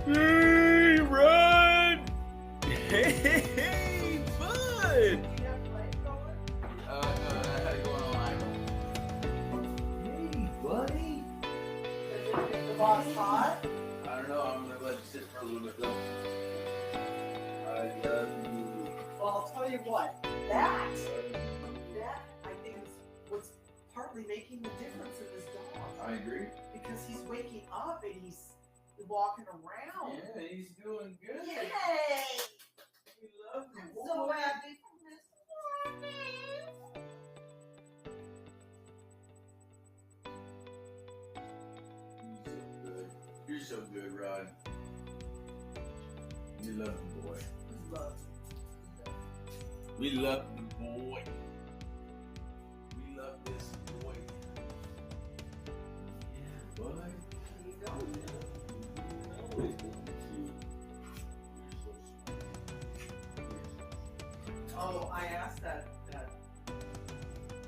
Hey, Run! Hey, bud! No, I had to go online. Hey, buddy! Is the boss hot? I don't know, I'm gonna let it sit for a little bit though. I love you. Well, I'll tell you what, that I think is what's partly making the difference in this dog. I agree. Because he's waking up and he's walking around. Yeah, he's doing good. Yay! We love him. I'm so happy for this morning. You're so good, Rod. We love the boy. Love. We love the boy. We love this boy. Yeah, boy. You know. Oh, I asked that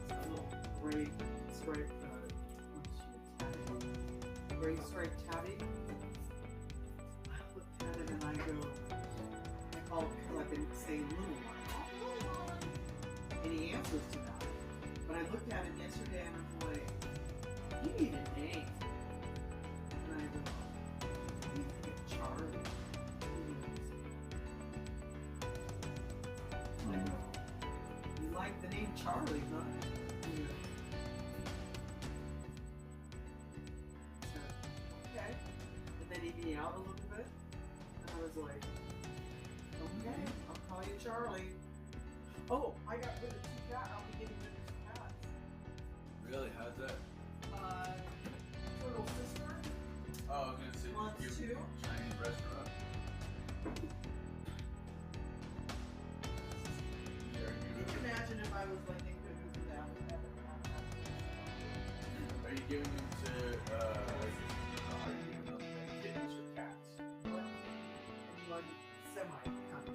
little gray stripe, gray stripe tabby. I looked at it and I go, I call it, because I've been saying little one. And he answers to that. But I looked at it yesterday and I'm like, you need a name. And I go, you think it's Charlie. You like the name Charlie, huh? Yeah. Okay. And then he meowed a little bit. And I was like, okay, I'll call you Charlie. Oh, I got rid of 2 cats. I'll be getting rid of 2 cats. Really? How's that? Turtle sister. Oh, I was gonna say Wants your to. Chinese restaurant. Can you imagine if I was like in cahoots with that? Are you giving them to are you giving them to kittens or cats? One semi kind of.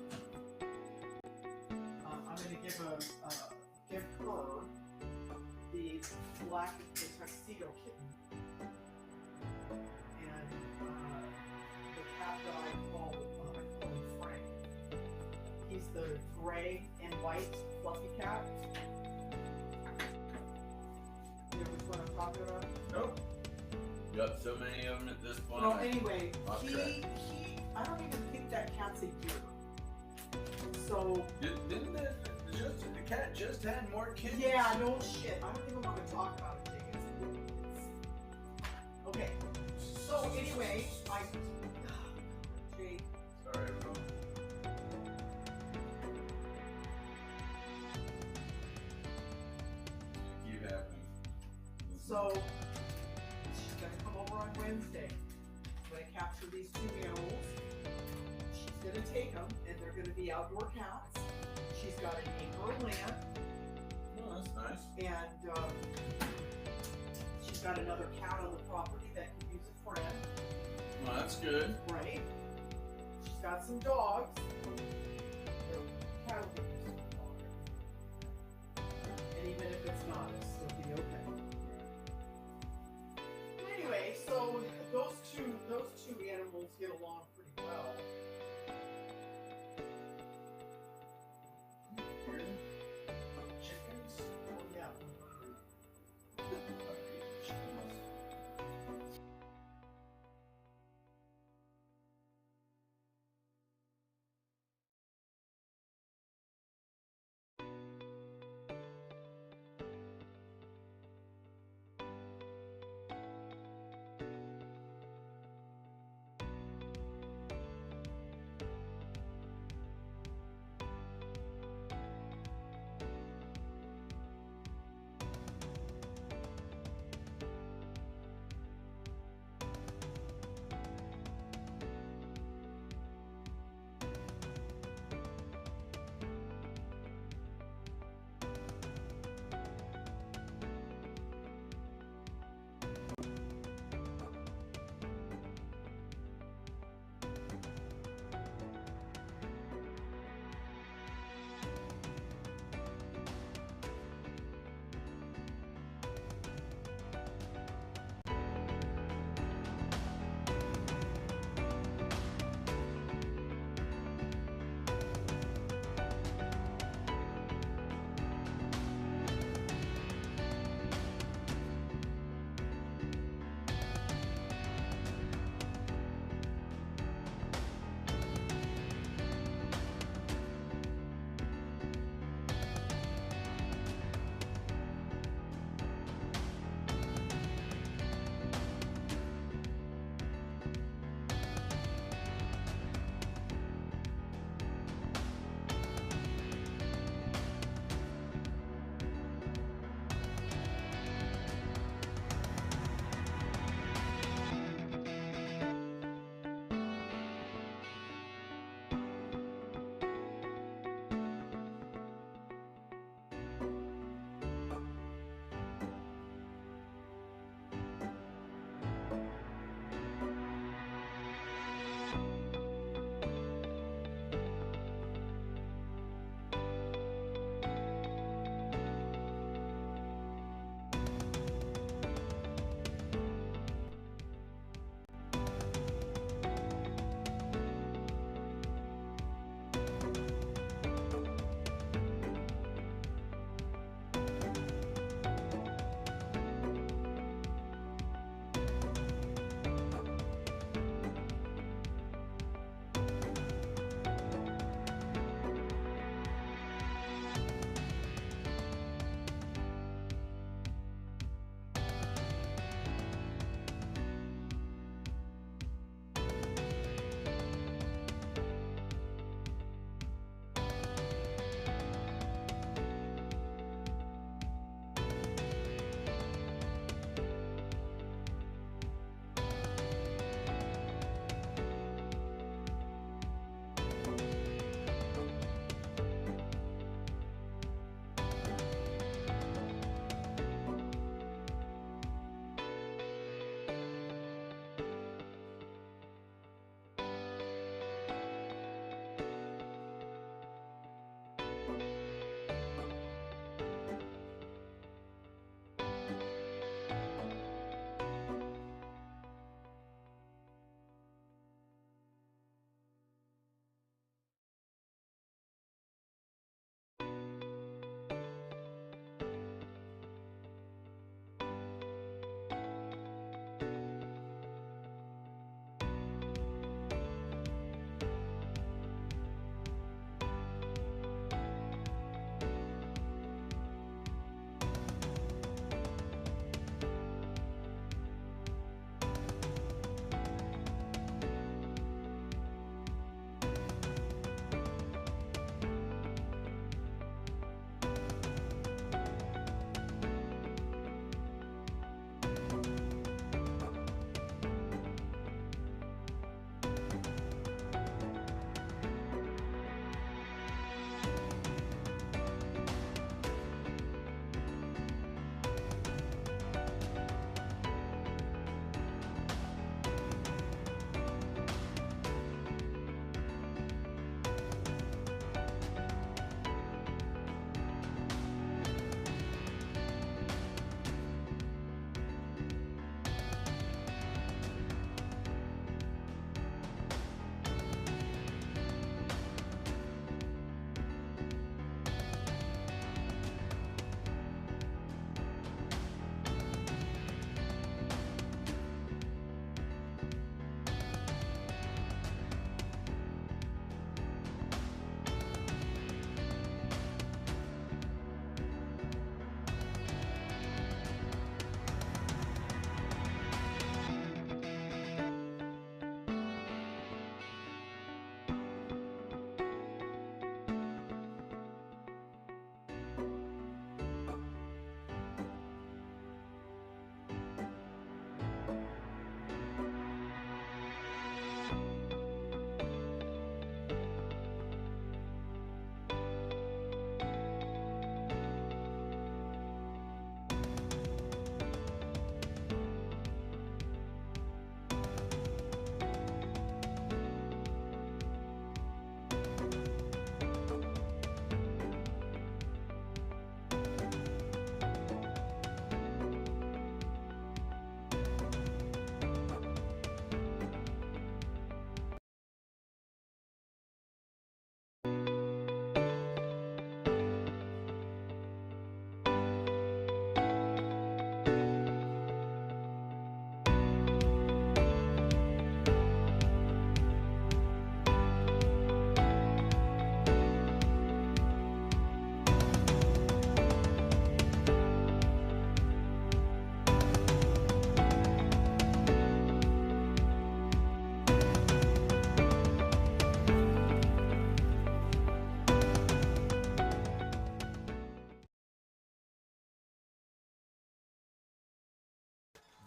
I'm gonna give her the black tuxedo kitten, and the cat that I call him Frank. He's the gray and white fluffy cat. You know which one I'm talking about? Nope. You got so many of them at this point. Well, anyway, Lost he I don't even think that cat's a year. So Didn't the cat just had more kittens? yeah, no shit. I don't even want to talk about it. Okay. So anyway, Jake. Sorry, bro. Keep happening. So she's gonna come over on Wednesday. I'm gonna capture these 2 animals. She's gonna take them, and they're gonna be outdoor cats. She's got an acre of land, Oh, that's nice. and she's got another cat on the property that could use a friend. Well, that's good. Right. She's got some dogs. Cat will use a dog. And even if it's not, it'll still be okay. Anyway, so those two animals get along pretty well. Chickens? Oh yeah.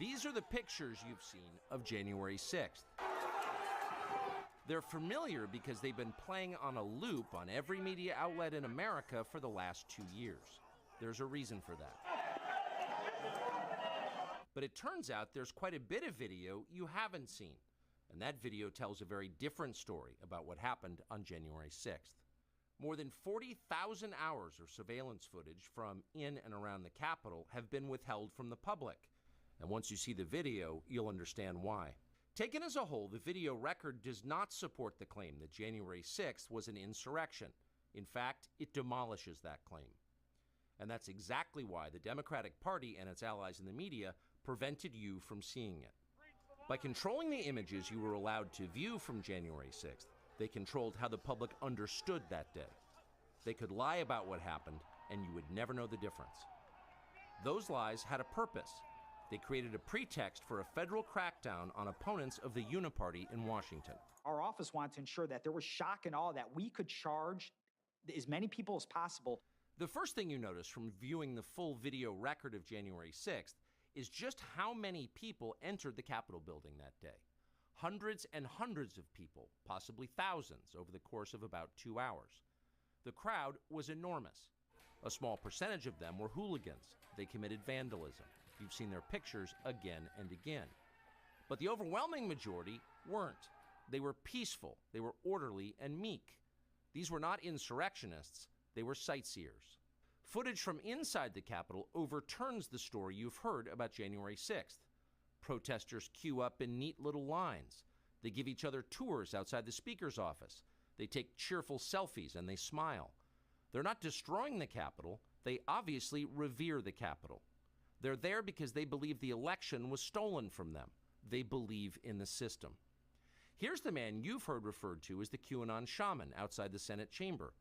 These are the pictures you've seen of January 6th. They're familiar because they've been playing on a loop on every media outlet in America for the last 2 years. There's a reason for that. But it turns out there's quite a bit of video you haven't seen, and that video tells a very different story about what happened on January 6th. More than 40,000 hours of surveillance footage from in and around the Capitol have been withheld from the public. And once you see the video, you'll understand why. Taken as a whole, the video record does not support the claim that January 6th was an insurrection. In fact, it demolishes that claim. And that's exactly why the Democratic Party and its allies in the media prevented you from seeing it. By controlling the images you were allowed to view from January 6th, they controlled how the public understood that day. They could lie about what happened, and you would never know the difference. Those lies had a purpose. They created a pretext for a federal crackdown on opponents of the Uniparty in Washington. Our office wanted to ensure that there was shock and awe, that we could charge as many people as possible. The first thing you notice from viewing the full video record of January 6th is just how many people entered the Capitol building that day. Hundreds and hundreds of people, possibly thousands, over the course of about 2 hours. The crowd was enormous. A small percentage of them were hooligans. They committed vandalism. You've seen their pictures again and again. But the overwhelming majority weren't. They were peaceful, they were orderly and meek. These were not insurrectionists, they were sightseers. Footage from inside the Capitol overturns the story you've heard about January 6th. Protesters queue up in neat little lines. They give each other tours outside the Speaker's office. They take cheerful selfies and they smile. They're not destroying the Capitol, they obviously revere the Capitol. They're there because they believe the election was stolen from them. They believe in the system. Here's the man you've heard referred to as the QAnon shaman outside the Senate chamber.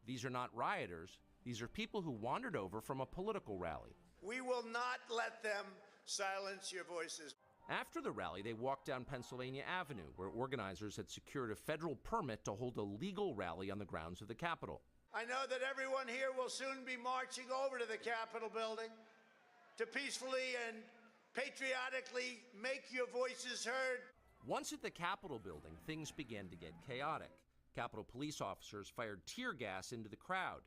These are not rioters. These are people who wandered over from a political rally. We will not let them silence your voices. After the rally, they walked down Pennsylvania Avenue, where organizers had secured a federal permit to hold a legal rally on the grounds of the Capitol. I know that everyone here will soon be marching over to the Capitol building to peacefully and patriotically make your voices heard. Once at the Capitol building, things began to get chaotic. Capitol police officers fired tear gas into the crowd.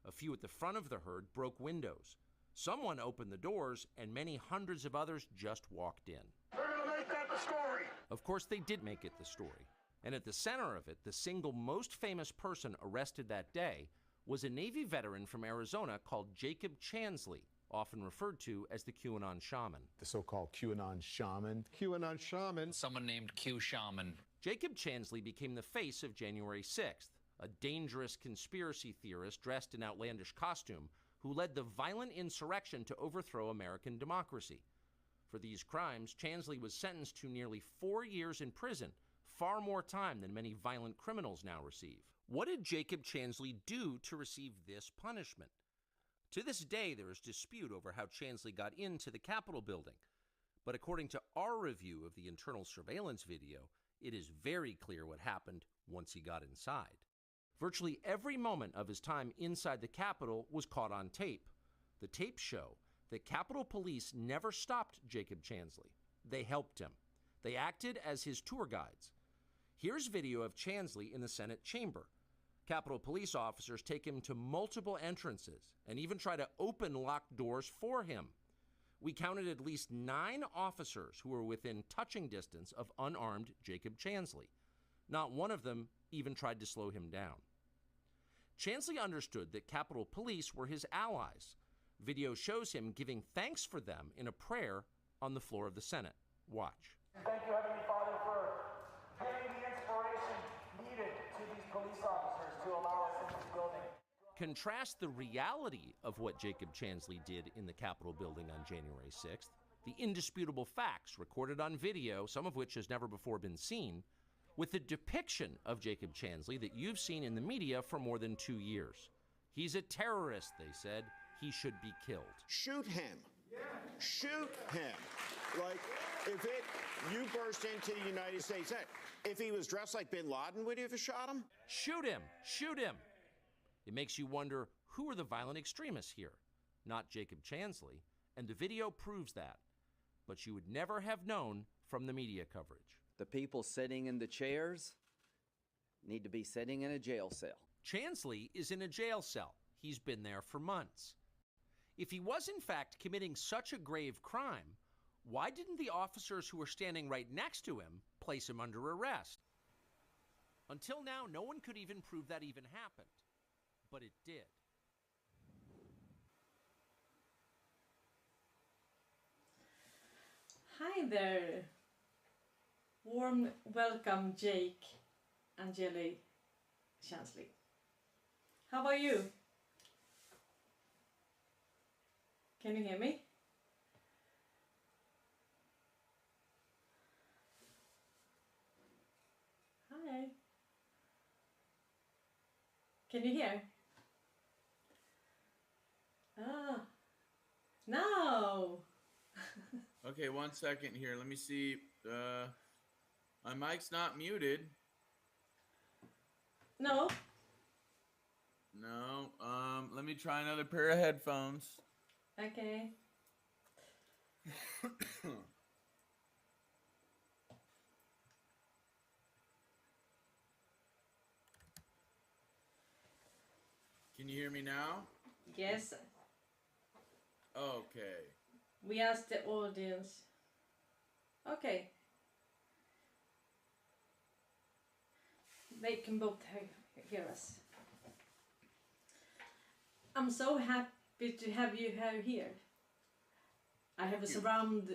A few at the front of the herd broke windows. Someone opened the doors, and many hundreds of others just walked in. They're gonna make that the story. Of course, they did make it the story. And at the center of it, the single most famous person arrested that day was a Navy veteran from Arizona called Jake Chansley, often referred to as the QAnon shaman. The so-called QAnon shaman. QAnon shaman. Someone named Q Shaman. Jake Chansley became the face of January 6th, a dangerous conspiracy theorist dressed in outlandish costume who led the violent insurrection to overthrow American democracy. For these crimes, Chansley was sentenced to nearly 4 years in prison, far more time than many violent criminals now receive. What did Jacob Chansley do to receive this punishment? To this day, there is dispute over how Chansley got into the Capitol building. But according to our review of the internal surveillance video, it is very clear what happened once he got inside. Virtually every moment of his time inside the Capitol was caught on tape. The tapes show that Capitol Police never stopped Jacob Chansley. They helped him. They acted as his tour guides. Here's video of Chansley in the Senate chamber. Capitol Police officers take him to multiple entrances and even try to open locked doors for him. We counted at least 9 officers who were within touching distance of unarmed Jacob Chansley. Not one of them even tried to slow him down. Chansley understood that Capitol Police were his allies. Video shows him giving thanks for them in a prayer on the floor of the Senate. Watch. Thank you, Heavenly Father, for giving the inspiration needed to these police officers to allow us in this building. Contrast the reality of what Jacob Chansley did in the Capitol building on January 6th, the indisputable facts recorded on video, some of which has never before been seen, with the depiction of Jacob Chansley that you've seen in the media for more than 2 years. He's a terrorist, they said. He should be killed. Shoot him. Shoot him. Like, you burst into the United States, if he was dressed like bin Laden, would you have shot him? Shoot him. Shoot him. It makes you wonder, who are the violent extremists here? Not Jacob Chansley. And the video proves that. but you would never have known from the media coverage. The people sitting in the chairs need to be sitting in a jail cell. Chansley is in a jail cell. He's been there for months. If he was in fact committing such a grave crime, why didn't the officers who were standing right next to him place him under arrest? Until now, no one could even prove that even happened, but it did. Hi there. Warm welcome, Jake Angeli Chansley. How are you? Can you hear me? Hi. Can you hear? Ah. No. Okay, 1 second here. Let me see. My mic's not muted. No. No. Let me try another pair of headphones. Okay. Can you hear me now? Yes. Okay. We asked the audience. Okay. They can both hear us. I'm so happy to have you here. I have a surround.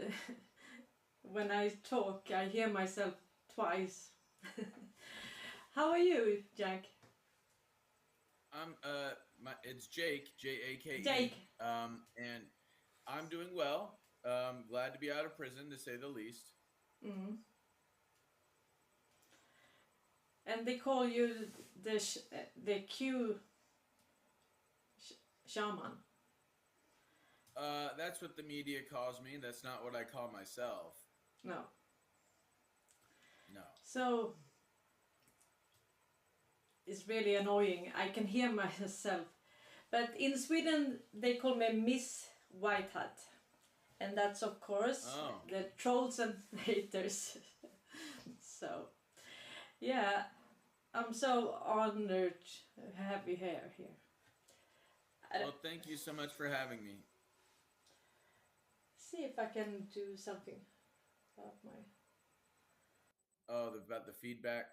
When I talk, I hear myself twice. How are you, Jack? It's Jake, J-A-K-E. Jake. And I'm doing well. Glad to be out of prison, to say the least. Mm-hmm. And they call you the Q shaman. That's what the media calls me. That's not what I call myself. No. No. So it's really annoying. I can hear myself. But in Sweden they call me Miss White Hat. And that's of course the trolls and haters. So yeah, I'm so honored to have you here. Well, thank you so much for having me. See if I can do something about my... Oh, about the feedback?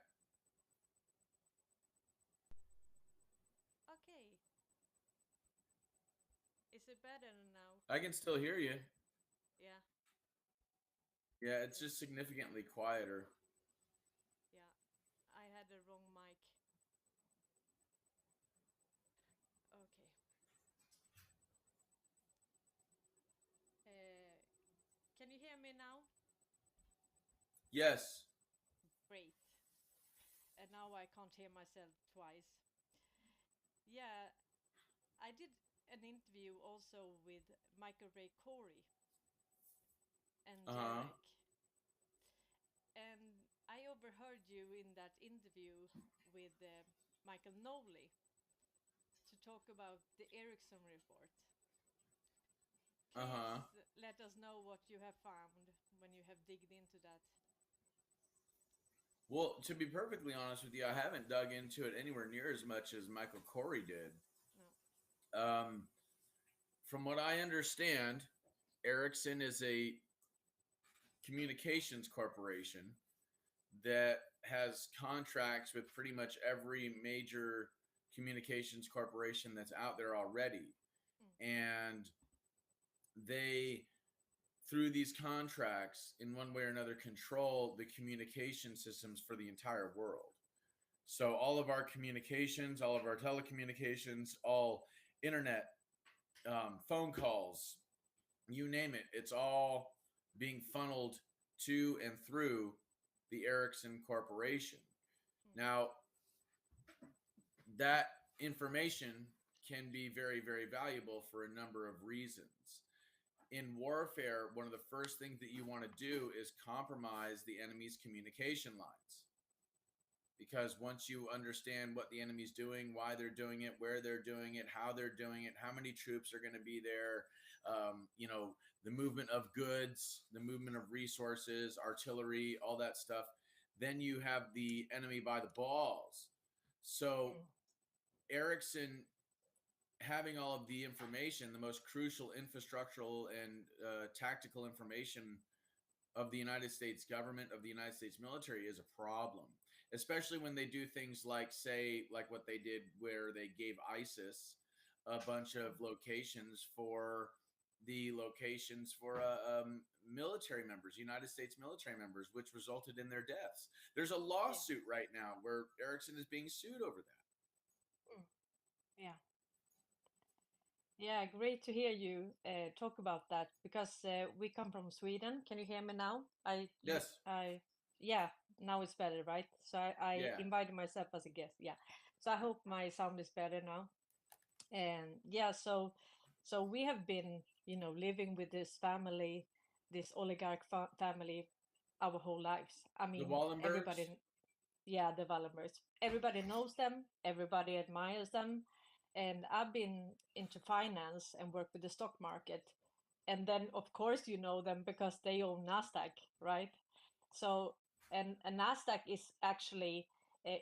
Okay. Is it better now? I can still hear you. Yeah. Yeah, it's just significantly quieter. Yeah, I had the wrong mic. Okay. Can you hear me now? Yes. Great. And now I can't hear myself twice. Yeah, I did an interview also with Michael Ray Corey and Derek. And I overheard you in that interview with Michael Nowley to talk about the Ericsson report. Please let us know what you have found when you have digged into that. Well, to be perfectly honest with you, I haven't dug into it anywhere near as much as Michael Corey did. No. From what I understand, Ericsson is a communications corporation that has contracts with pretty much every major communications corporation that's out there already. And they, through these contracts, in one way or another, control the communication systems for the entire world. So all of our communications, all of our telecommunications, all internet, phone calls, you name it, it's all being funneled to and through the Ericsson Corporation. Now, that information can be very, very valuable for a number of reasons. In warfare, one of the first things that you want to do is compromise the enemy's communication lines. because once you understand what the enemy's doing, why they're doing it, where they're doing it, how they're doing it, how many troops are going to be there, you know, the movement of goods, the movement of resources, artillery, all that stuff, then you have the enemy by the balls. So Ericsson, having all of the information, the most crucial infrastructural and tactical information of the United States government, of the United States military, is a problem, especially when they do things like, say, like what they did where they gave ISIS a bunch of locations for military members, United States military members, which resulted in their deaths. There's a lawsuit right now where Ericsson is being sued over that. Yeah. Yeah, great to hear you talk about that, because we come from Sweden. Can you hear me now? Yes. Yeah, now it's better, right? So I invited myself as a guest. Yeah. So I hope my sound is better now. And yeah, so we have been, you know, living with this family, this oligarch family, our whole lives. I mean, The Wallenbergs? everybody, yeah, the Wallenbergs. Everybody knows them. Everybody admires them. And I've been into finance and work with the stock market. And then, of course, you know them because they own Nasdaq, right? So, and Nasdaq is actually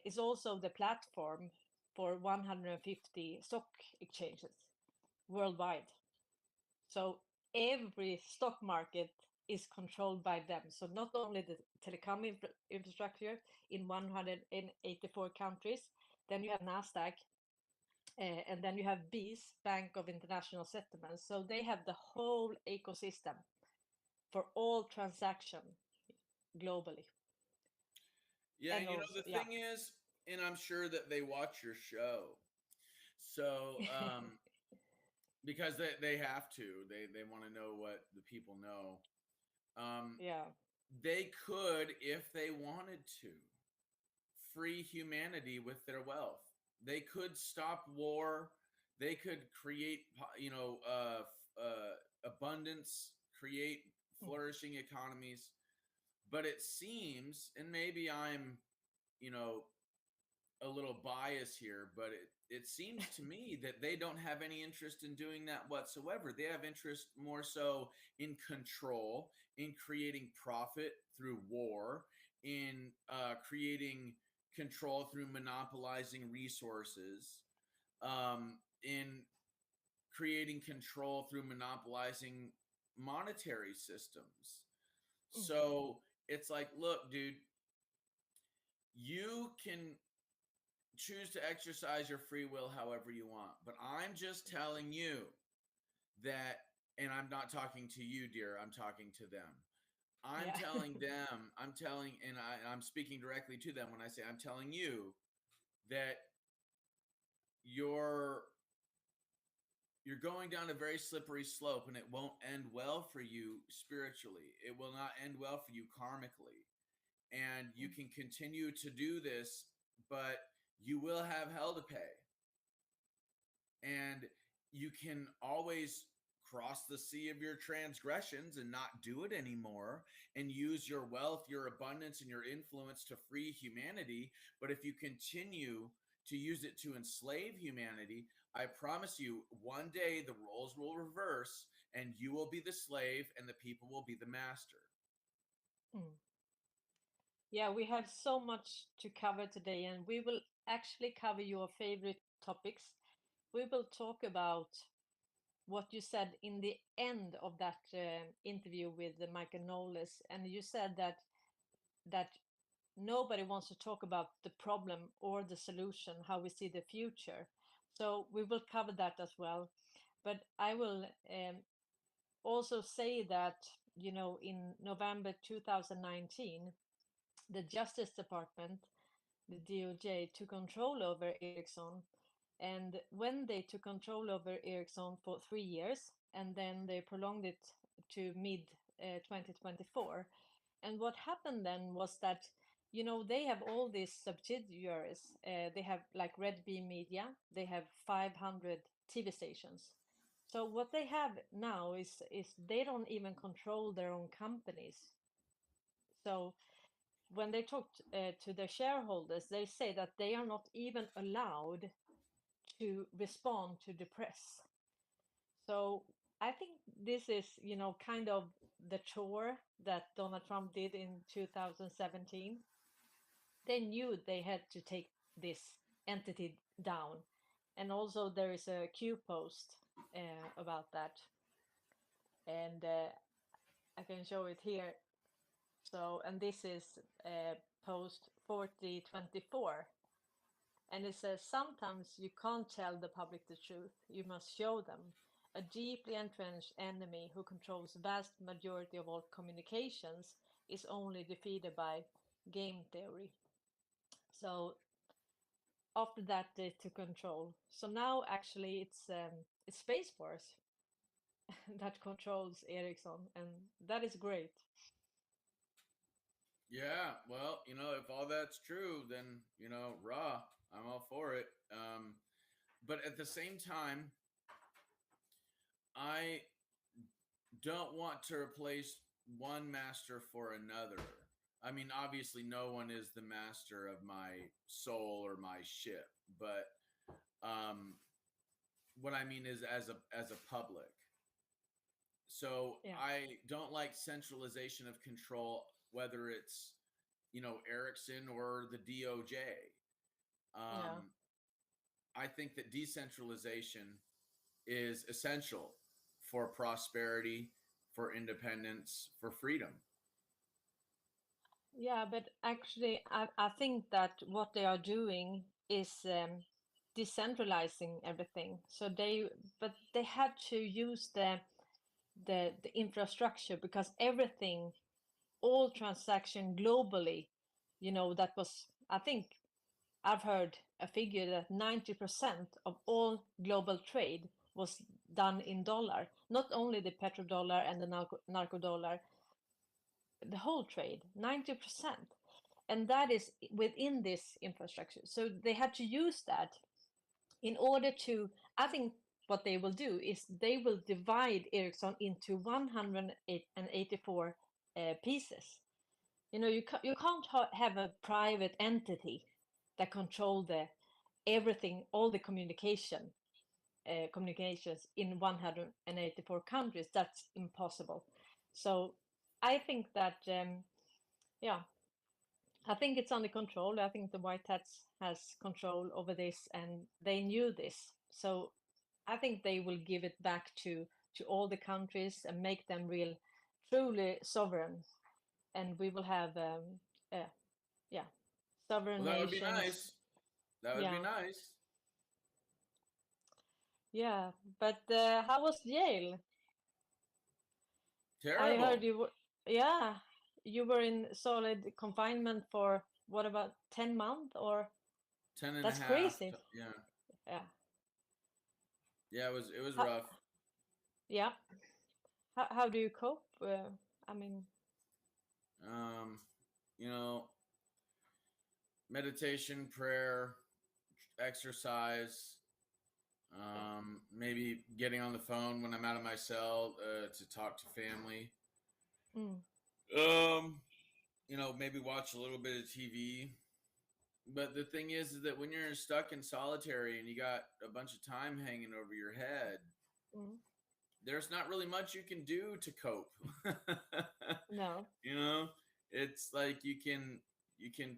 is also the platform for 150 stock exchanges worldwide. So every stock market is controlled by them. So not only the telecom infrastructure in 184 countries, then you have Nasdaq, and then you have BIS, Bank of International Settlements. So they have the whole ecosystem for all transaction globally. Yeah, And you know, also, the thing is, and I'm sure that they watch your show. So, because they have to, they want to know what the people know. They could, if they wanted to, free humanity with their wealth. They could stop war. They could create, you know, abundance, create flourishing economies. But it seems, and maybe I'm, you know, a little biased here, but it seems to me that they don't have any interest in doing that whatsoever. They have interest more so in control, in creating profit through war, in creating control through monopolizing resources, in creating control through monopolizing monetary systems. So it's like, look, dude, you can choose to exercise your free will however you want, but I'm just telling you that, and I'm not talking to you, dear, I'm talking to them. I'm telling them, I'm speaking directly to them when I say I'm telling you that you're going down a very slippery slope, and it won't end well for you spiritually. It will not end well for you karmically. And you can continue to do this, but you will have hell to pay. And you can always cross the sea of your transgressions and not do it anymore, and use your wealth, your abundance, and your influence to free humanity. But if you continue to use it to enslave humanity, I promise you, one day the roles will reverse, and you will be the slave and the people will be the master. Yeah, we have so much to cover today, and we will actually cover your favorite topics. We will talk about what you said in the end of that interview with Michael Knowles, and you said that nobody wants to talk about the problem or the solution, how we see the future. So we will cover that as well. But I will also say that, you know, in November 2019, the Justice Department, the DOJ, took control over Ericsson. And when they took control over Ericsson for 3 years, and then they prolonged it to mid 2024. And what happened then was that, you know, they have all these subsidiaries. They have like Red Beam Media. They have 500 TV stations. So what they have now is they don't even control their own companies. So when they talk to their shareholders, they say that they are not even allowed to respond to the press. So I think this is, kind of the chore that Donald Trump did in 2017. They knew they had to take this entity down. And also there is a Q post about that. And I can show it here. So, and this is post 4024. And it says, sometimes you can't tell the public the truth. You must show them. A deeply entrenched enemy who controls vast majority of all communications is only defeated by game theory. So after that, they took control. So now actually it's Space Force that controls Ericsson, and that is great. Yeah, well, if all that's true, then, rah, I'm all for it. But at the same time, I don't want to replace one master for another. I mean, obviously, no one is the master of my soul or my ship, but what I mean is as a public. So Yeah. I don't like centralization of control, whether it's Ericsson or the DOJ. Yeah. I think that decentralization is essential for prosperity, for independence, for freedom. Yeah, but actually, I think that what they are doing is decentralizing everything. So but they had to use the infrastructure, because everything, all transaction globally, that was, I think I've heard a figure that 90% of all global trade was done in dollar, not only the petrodollar and the narco dollar, the whole trade, 90%. And that is within this infrastructure. So they had to use that in order to, I think what they will do is they will divide Ericsson into 184 pieces. You can't have a private entity that control everything, all the communications in 184 countries. That's impossible. So I think that, I think it's under control. I think the White Hats has control over this, and they knew this. So I think they will give it back to all the countries and make them truly sovereign. And we will have, sovereign Well, that would nations. be nice. That would be nice. Yeah, but how was jail? Terrible. I heard you were in solid confinement for what, about 10 months or 10 and that's a half. crazy. Yeah. Yeah. Yeah, it was rough. Yeah. How do you cope? I mean, meditation, prayer, exercise, maybe getting on the phone when I'm out of my cell to talk to family. Maybe watch a little bit of TV. But the thing is that when you're stuck in solitary and you got a bunch of time hanging over your head, there's not really much you can do to cope. No. It's like you can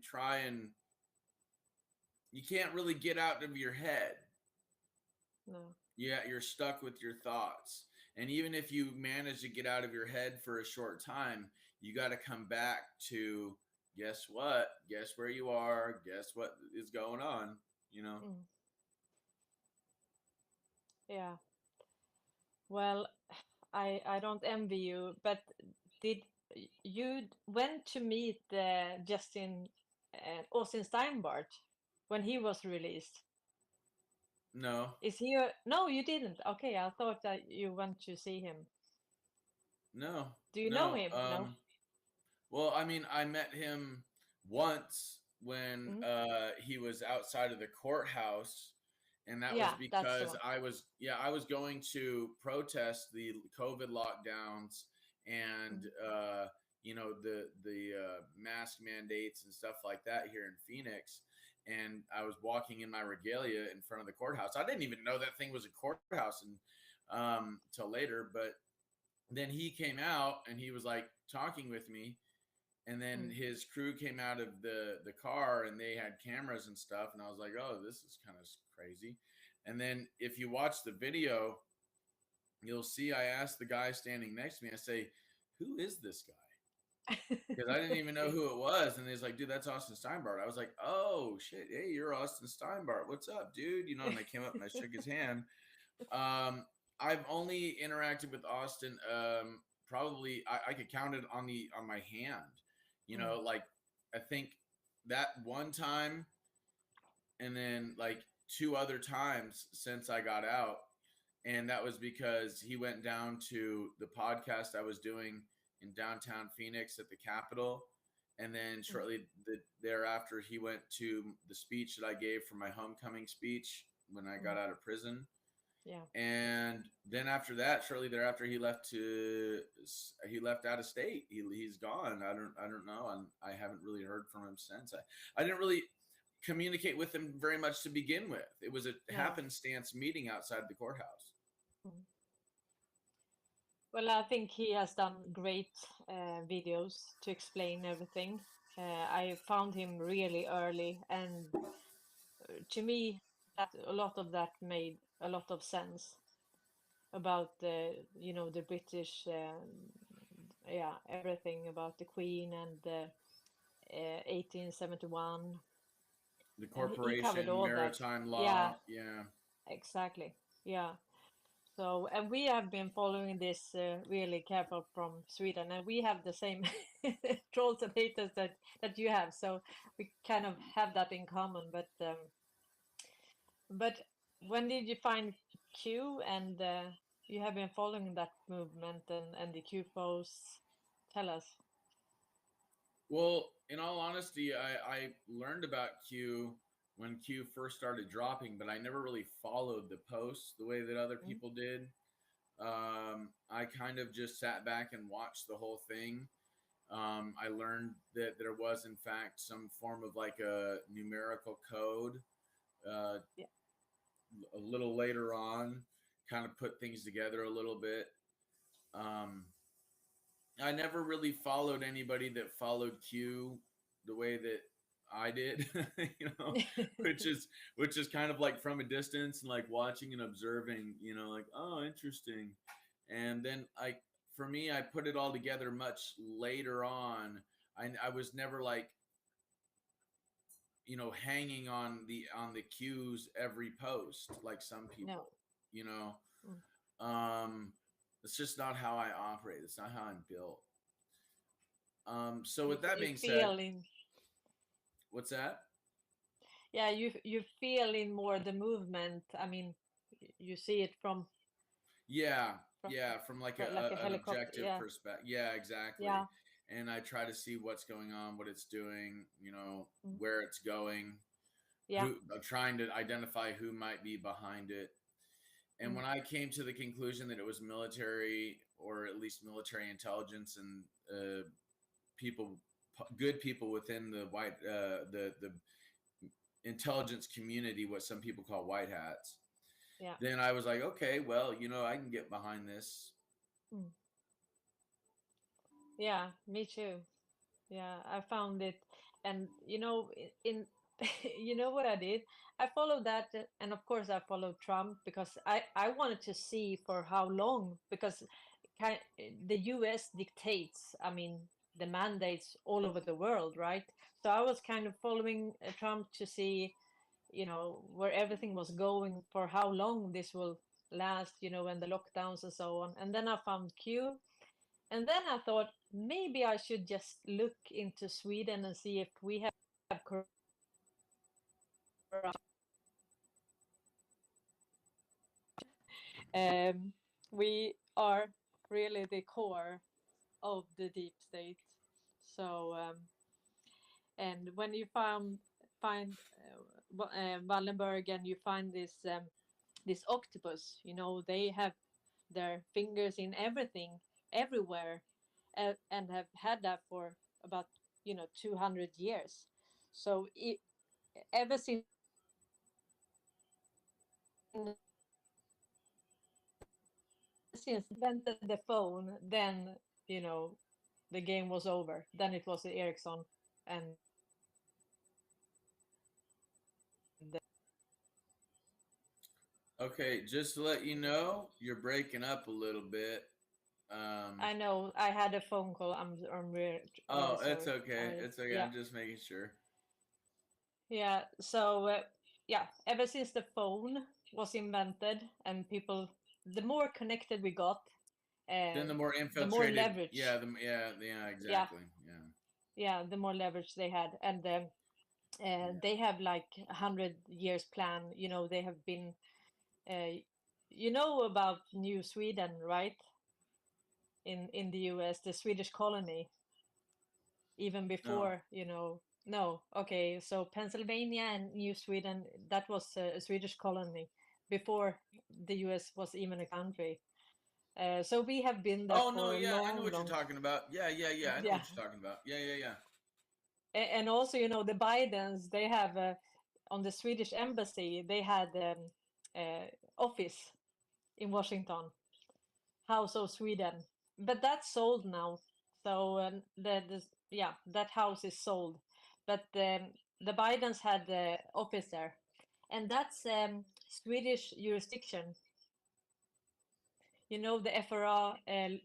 try, and you can't really get out of your head. No. Yeah, you're stuck with your thoughts. And even if you manage to get out of your head for a short time, you got to come back to, guess what? Guess where you are? Guess what is going on? Yeah. Well, I don't envy you, but did you went to meet Justin Austin Steinbart when he was released? No. Is he no, you didn't. Okay, I thought that you went to see him. No. Do you know him? No. Well, I mean, I met him once when he was outside of the courthouse, and that was because I was going to protest the COVID lockdowns, and the mask mandates and stuff like that here in Phoenix. And I was walking in my regalia in front of the courthouse. I didn't even know that thing was a courthouse until later. But then he came out and he was like talking with me. And then his crew came out of the car and they had cameras and stuff. And I was like, oh, this is kind of crazy. And then if you watch the video, you'll see I asked the guy standing next to me, I say, who is this guy? Because I didn't even know who it was. And he's like, dude, that's Austin Steinbart. I was like, oh, shit. Hey, you're Austin Steinbart. What's up, dude? And I came up and I shook his hand. I've only interacted with Austin probably, I could count it on my hand. Like I think that one time and then like 2 other times since I got out. And that was because he went down to the podcast I was doing in downtown Phoenix at the Capitol. And then shortly thereafter, he went to the speech that I gave for my homecoming speech when I got out of prison. Yeah. And then after that, shortly thereafter, he left out of state. He's gone. I don't know. I haven't really heard from him since. I didn't really communicate with him very much to begin with. It was a happenstance meeting outside the courthouse. Well, I think he has done great videos to explain everything. I found him really early, and to me, a lot of that made a lot of sense about the British, everything about the Queen and 1871. The corporation, maritime law. Yeah, exactly. Yeah. So, and we have been following this really careful from Sweden, and we have the same trolls and haters that you have. So we kind of have that in common. But when did you find Q? And you have been following that movement and the Q posts. Tell us. Well, in all honesty, I learned about Q when Q first started dropping, but I never really followed the posts the way that other people did. I kind of just sat back and watched the whole thing. I learned that there was, in fact, some form of like a numerical code. A little later on, kind of put things together a little bit. I never really followed anybody that followed Q the way that I did, which is kind of like from a distance and like watching and observing, like, oh, interesting. And then for me, I put it all together much later on. I was never like, hanging on the cues every post like some people. It's just not how I operate. It's not how I'm built. So with that being said, what's that? Yeah, you feel in more the movement. I mean, you see it from from like an objective perspective. Yeah, exactly. Yeah. And I try to see what's going on, what it's doing, where it's going. Yeah. I'm trying to identify who might be behind it. And when I came to the conclusion that it was military, or at least military intelligence and good people within the the intelligence community, what some people call white hats. Yeah. Then I was like, okay, well, I can get behind this. Yeah, me too. Yeah, I found it, and in what I did? I followed that, and of course I followed Trump because I wanted to see for how long, because the U.S. dictates, I mean, the mandates all over the world, right? So I was kind of following Trump to see, where everything was going, for how long this will last, and the lockdowns and so on. And then I found Q, and then I thought maybe I should just look into Sweden and see if we have we are really the core of the deep state. So, and when you find Wallenberg, and you find this octopus, they have their fingers in everything, everywhere, and have had that for about 200 years. So ever since invented the phone, then the game was over. Then it was the Ericsson, and Okay, just to let you know, you're breaking up a little bit. I know I had a phone call. I'm really Oh, sorry. it's okay. It's okay. Yeah. I'm just making sure. Yeah. So yeah, ever since the phone was invented and people, the more connected we got, Then the more the more infiltrated. leverage. Yeah, exactly. Yeah, the more leverage they had, and they have like 100 years plan. They have been, about New Sweden, right? In the U.S., the Swedish colony, even before, no. Okay, so Pennsylvania and New Sweden, that was a Swedish colony before the U.S. was even a country. So we have been there Oh no, for a yeah, long, I know what long. you're talking about. Yeah, I know Yeah. what you're talking about. Yeah. And also, the Bidens, they have on the Swedish embassy, they had office in Washington, House of Sweden, but that's sold now. So that house is sold, but the Bidens had the office there, and that's Swedish jurisdiction. The FRA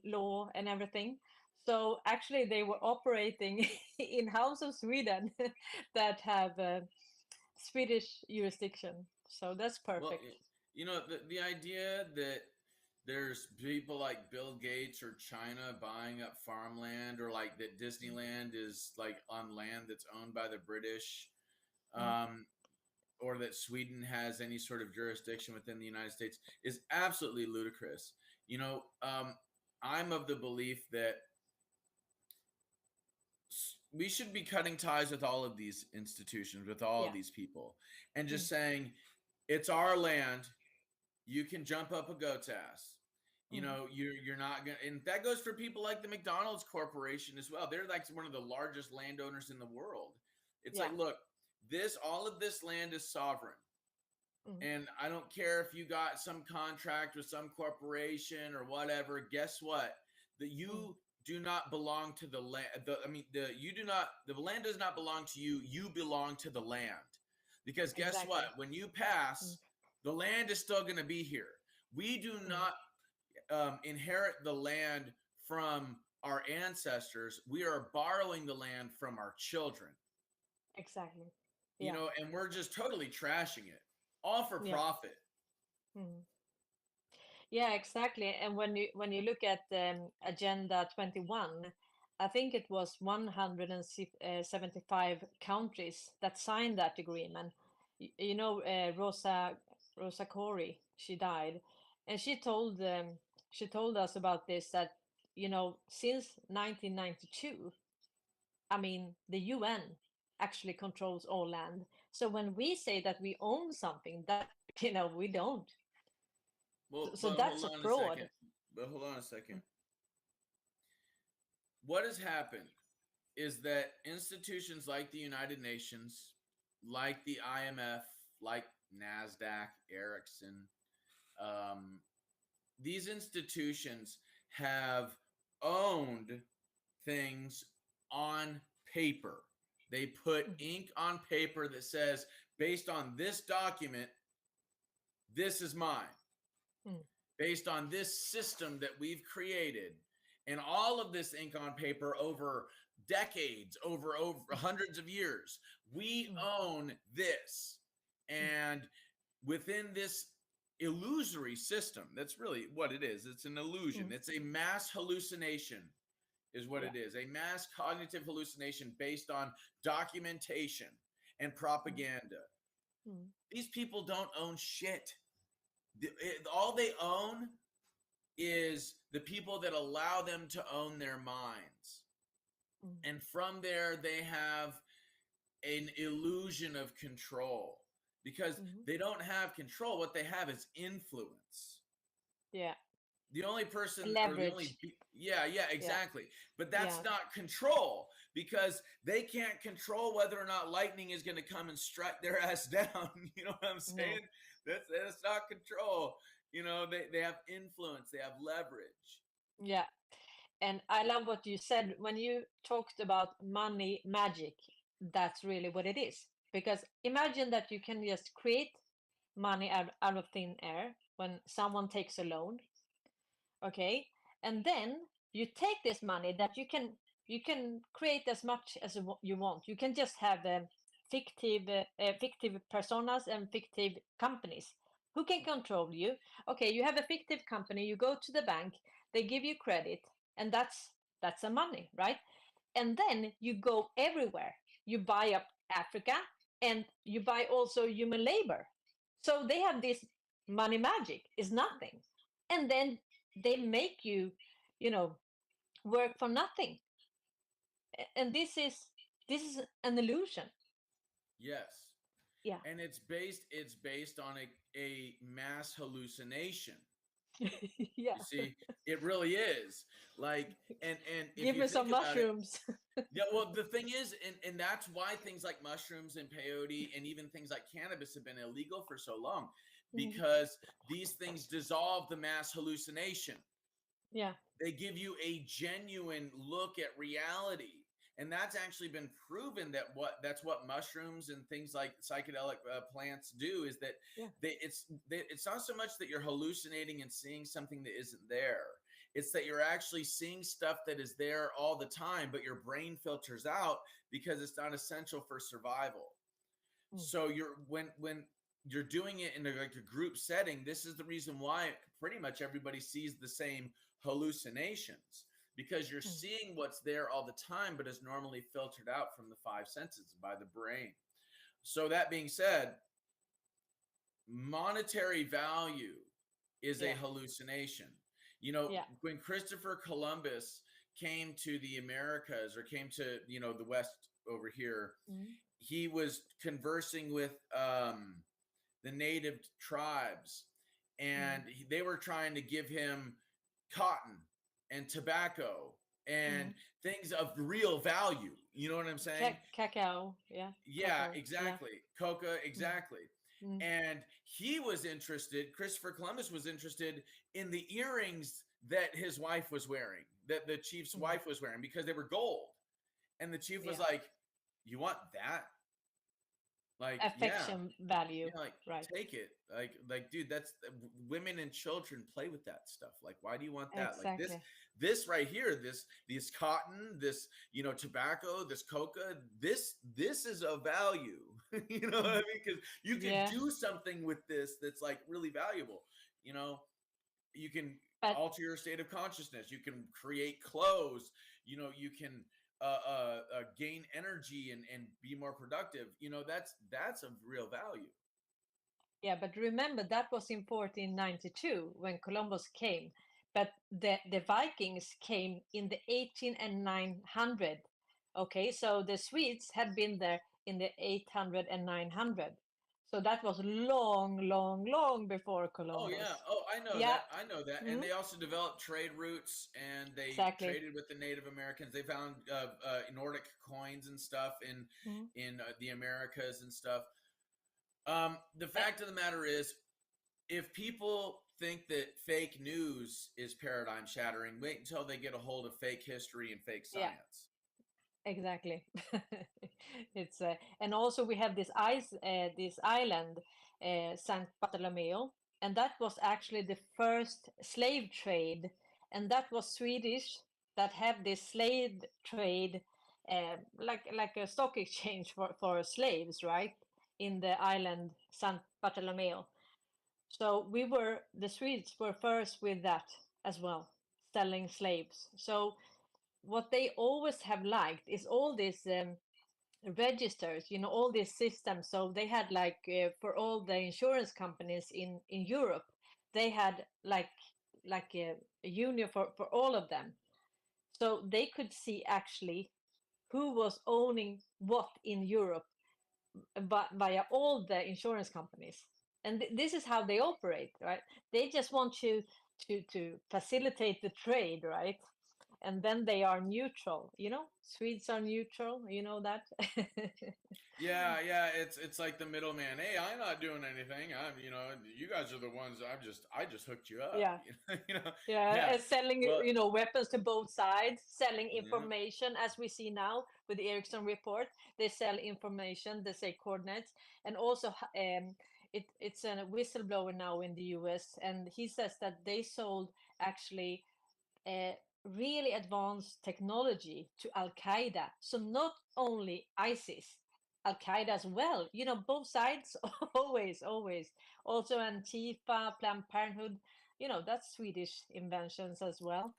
law and everything. So actually, they were operating in House of Sweden that have Swedish jurisdiction. So that's perfect. Well, the idea that there's people like Bill Gates or China buying up farmland, or like that Disneyland is like on land that's owned by the British, or that Sweden has any sort of jurisdiction within the United States is absolutely ludicrous. I'm of the belief that we should be cutting ties with all of these institutions, with all of these people, and just saying, it's our land. You can jump up a goat's ass. You're not gonna, and that goes for people like the McDonald's Corporation as well. They're like one of the largest landowners in the world. It's like, look, all of this land is sovereign. And I don't care if you got some contract with some corporation or whatever. Guess what? That you do not belong to the land. The land does not belong to you. You belong to the land. Because guess what? When you pass, the land is still going to be here. We do not inherit the land from our ancestors. We are borrowing the land from our children. Exactly. And we're just totally trashing it, all for profit. Yeah, exactly. And when you look at Agenda 21, I think it was 175 countries that signed that agreement. Rosa Corey, she died, and she told us about this, that since 1992, I mean, the UN actually controls all land. So when we say that we own something, that we don't. So that's a fraud. But hold on a second. What has happened is that institutions like the United Nations, like the IMF, like NASDAQ, Ericsson, these institutions have owned things on paper. They put ink on paper that says, based on this document, this is mine. Based on this system that we've created, and all of this ink on paper over decades, over hundreds of years, we own this. And within this illusory system, that's really what it is. It's an illusion. It's a mass hallucination is what it is. A mass cognitive hallucination based on documentation and propaganda. These people don't own shit. All they own is the people that allow them to own their minds. And from there, they have an illusion of control, because they don't have control. What they have is influence. Yeah. the only person leverage. Yeah, exactly. But that's not control, because they can't control whether or not lightning is going to come and strike their ass down. You know what I'm saying? That's not control. You know, they have influence, they have leverage. Yeah. And I love what you said when you talked about money magic. That's really what it is. Because imagine that you can just create money out of thin air when someone takes a loan. Okay. And then you take this money that you can create as much as you want. You can just have fictive personas and fictive companies who can control you. Okay, you have a fictive company, you go to the bank, they give you credit, and that's a money, right? And then you go everywhere. You buy up Africa, and you buy also human labor. So they have this money magic is nothing. And then they make you, work for nothing. And this is an illusion. Yes. Yeah. And it's based on a mass hallucination. Yeah. You see, it really is. Like, and if give you me some think about mushrooms. Yeah, well, the thing is, and that's why things like mushrooms and peyote and even things like cannabis have been illegal for so long, because these things dissolve the mass hallucination. Yeah. They give you a genuine look at reality. And that's actually been proven that's what mushrooms and things like psychedelic plants do, is that it's not so much that you're hallucinating and seeing something that isn't there. It's that you're actually seeing stuff that is there all the time, but your brain filters out because it's not essential for survival. So when you're doing it in like a group setting, this is the reason why pretty much everybody sees the same hallucinations, because you're seeing what's there all the time, but is normally filtered out from the five senses by the brain. So that being said, monetary value is a hallucination. You know, when Christopher Columbus came to the Americas, or came to, the West over here, he was conversing with the native tribes, and they were trying to give him cotton and tobacco and things of real value. You know what I'm saying? Cacao. Yeah. Yeah, Cocoa. exactly. Coca, exactly. And he was interested, Christopher Columbus was interested in the earrings that his wife was wearing, that the chief's wife was wearing, because they were gold. And the chief was like, you want that? Like, affection value. Yeah, like, right. Take it. Like, dude, that's women and children play with that stuff. Like, why do you want that? Exactly. Like this right here, this cotton, this, tobacco, this coca, this is of value. You know what I mean? Because you can do something with this that's like really valuable. You can alter your state of consciousness. You can create clothes. You can gain energy and be more productive. That's of real value. Yeah, but remember that was in 1492 when Columbus came, but the Vikings came in the 18 and 900. Okay, so the Swedes had been there in the 800 and 900. So that was long before Columbus. Oh yeah. Oh, I know that. I know that. And they also developed trade routes, and they traded with the Native Americans. They found Nordic coins and stuff in the Americas and stuff. The fact of the matter is, if people think that fake news is paradigm shattering, wait until they get a hold of fake history and fake science. Exactly. It's and also we have this island, Saint Bartolomeo, and that was actually the first slave trade, and that was Swedish that have this slave trade, like a stock exchange for slaves, right, in the island Saint Bartolomeo. So the Swedes were first with that as well, selling slaves. So what they always have liked is all these registers, all these systems. So they had for all the insurance companies in Europe, they had like a union for all of them. So they could see actually who was owning what in Europe, but via all the insurance companies. And this is how they operate, right? They just want you to facilitate the trade, right? And then they are neutral. Swedes are neutral. You know that. Yeah, it's like the middleman. Hey, I'm not doing anything. You guys are the ones. I just hooked you up. Yeah. you know, Yeah, selling weapons to both sides, selling Yeah. information, as we see now with the Ericsson report. They sell information, they say coordinates, and also it's a whistleblower now in the US, and he says that they sold actually really advanced technology to Al Qaeda. So not only ISIS, Al Qaeda as well. Both sides, always. Also Antifa, Planned Parenthood. That's Swedish inventions as well.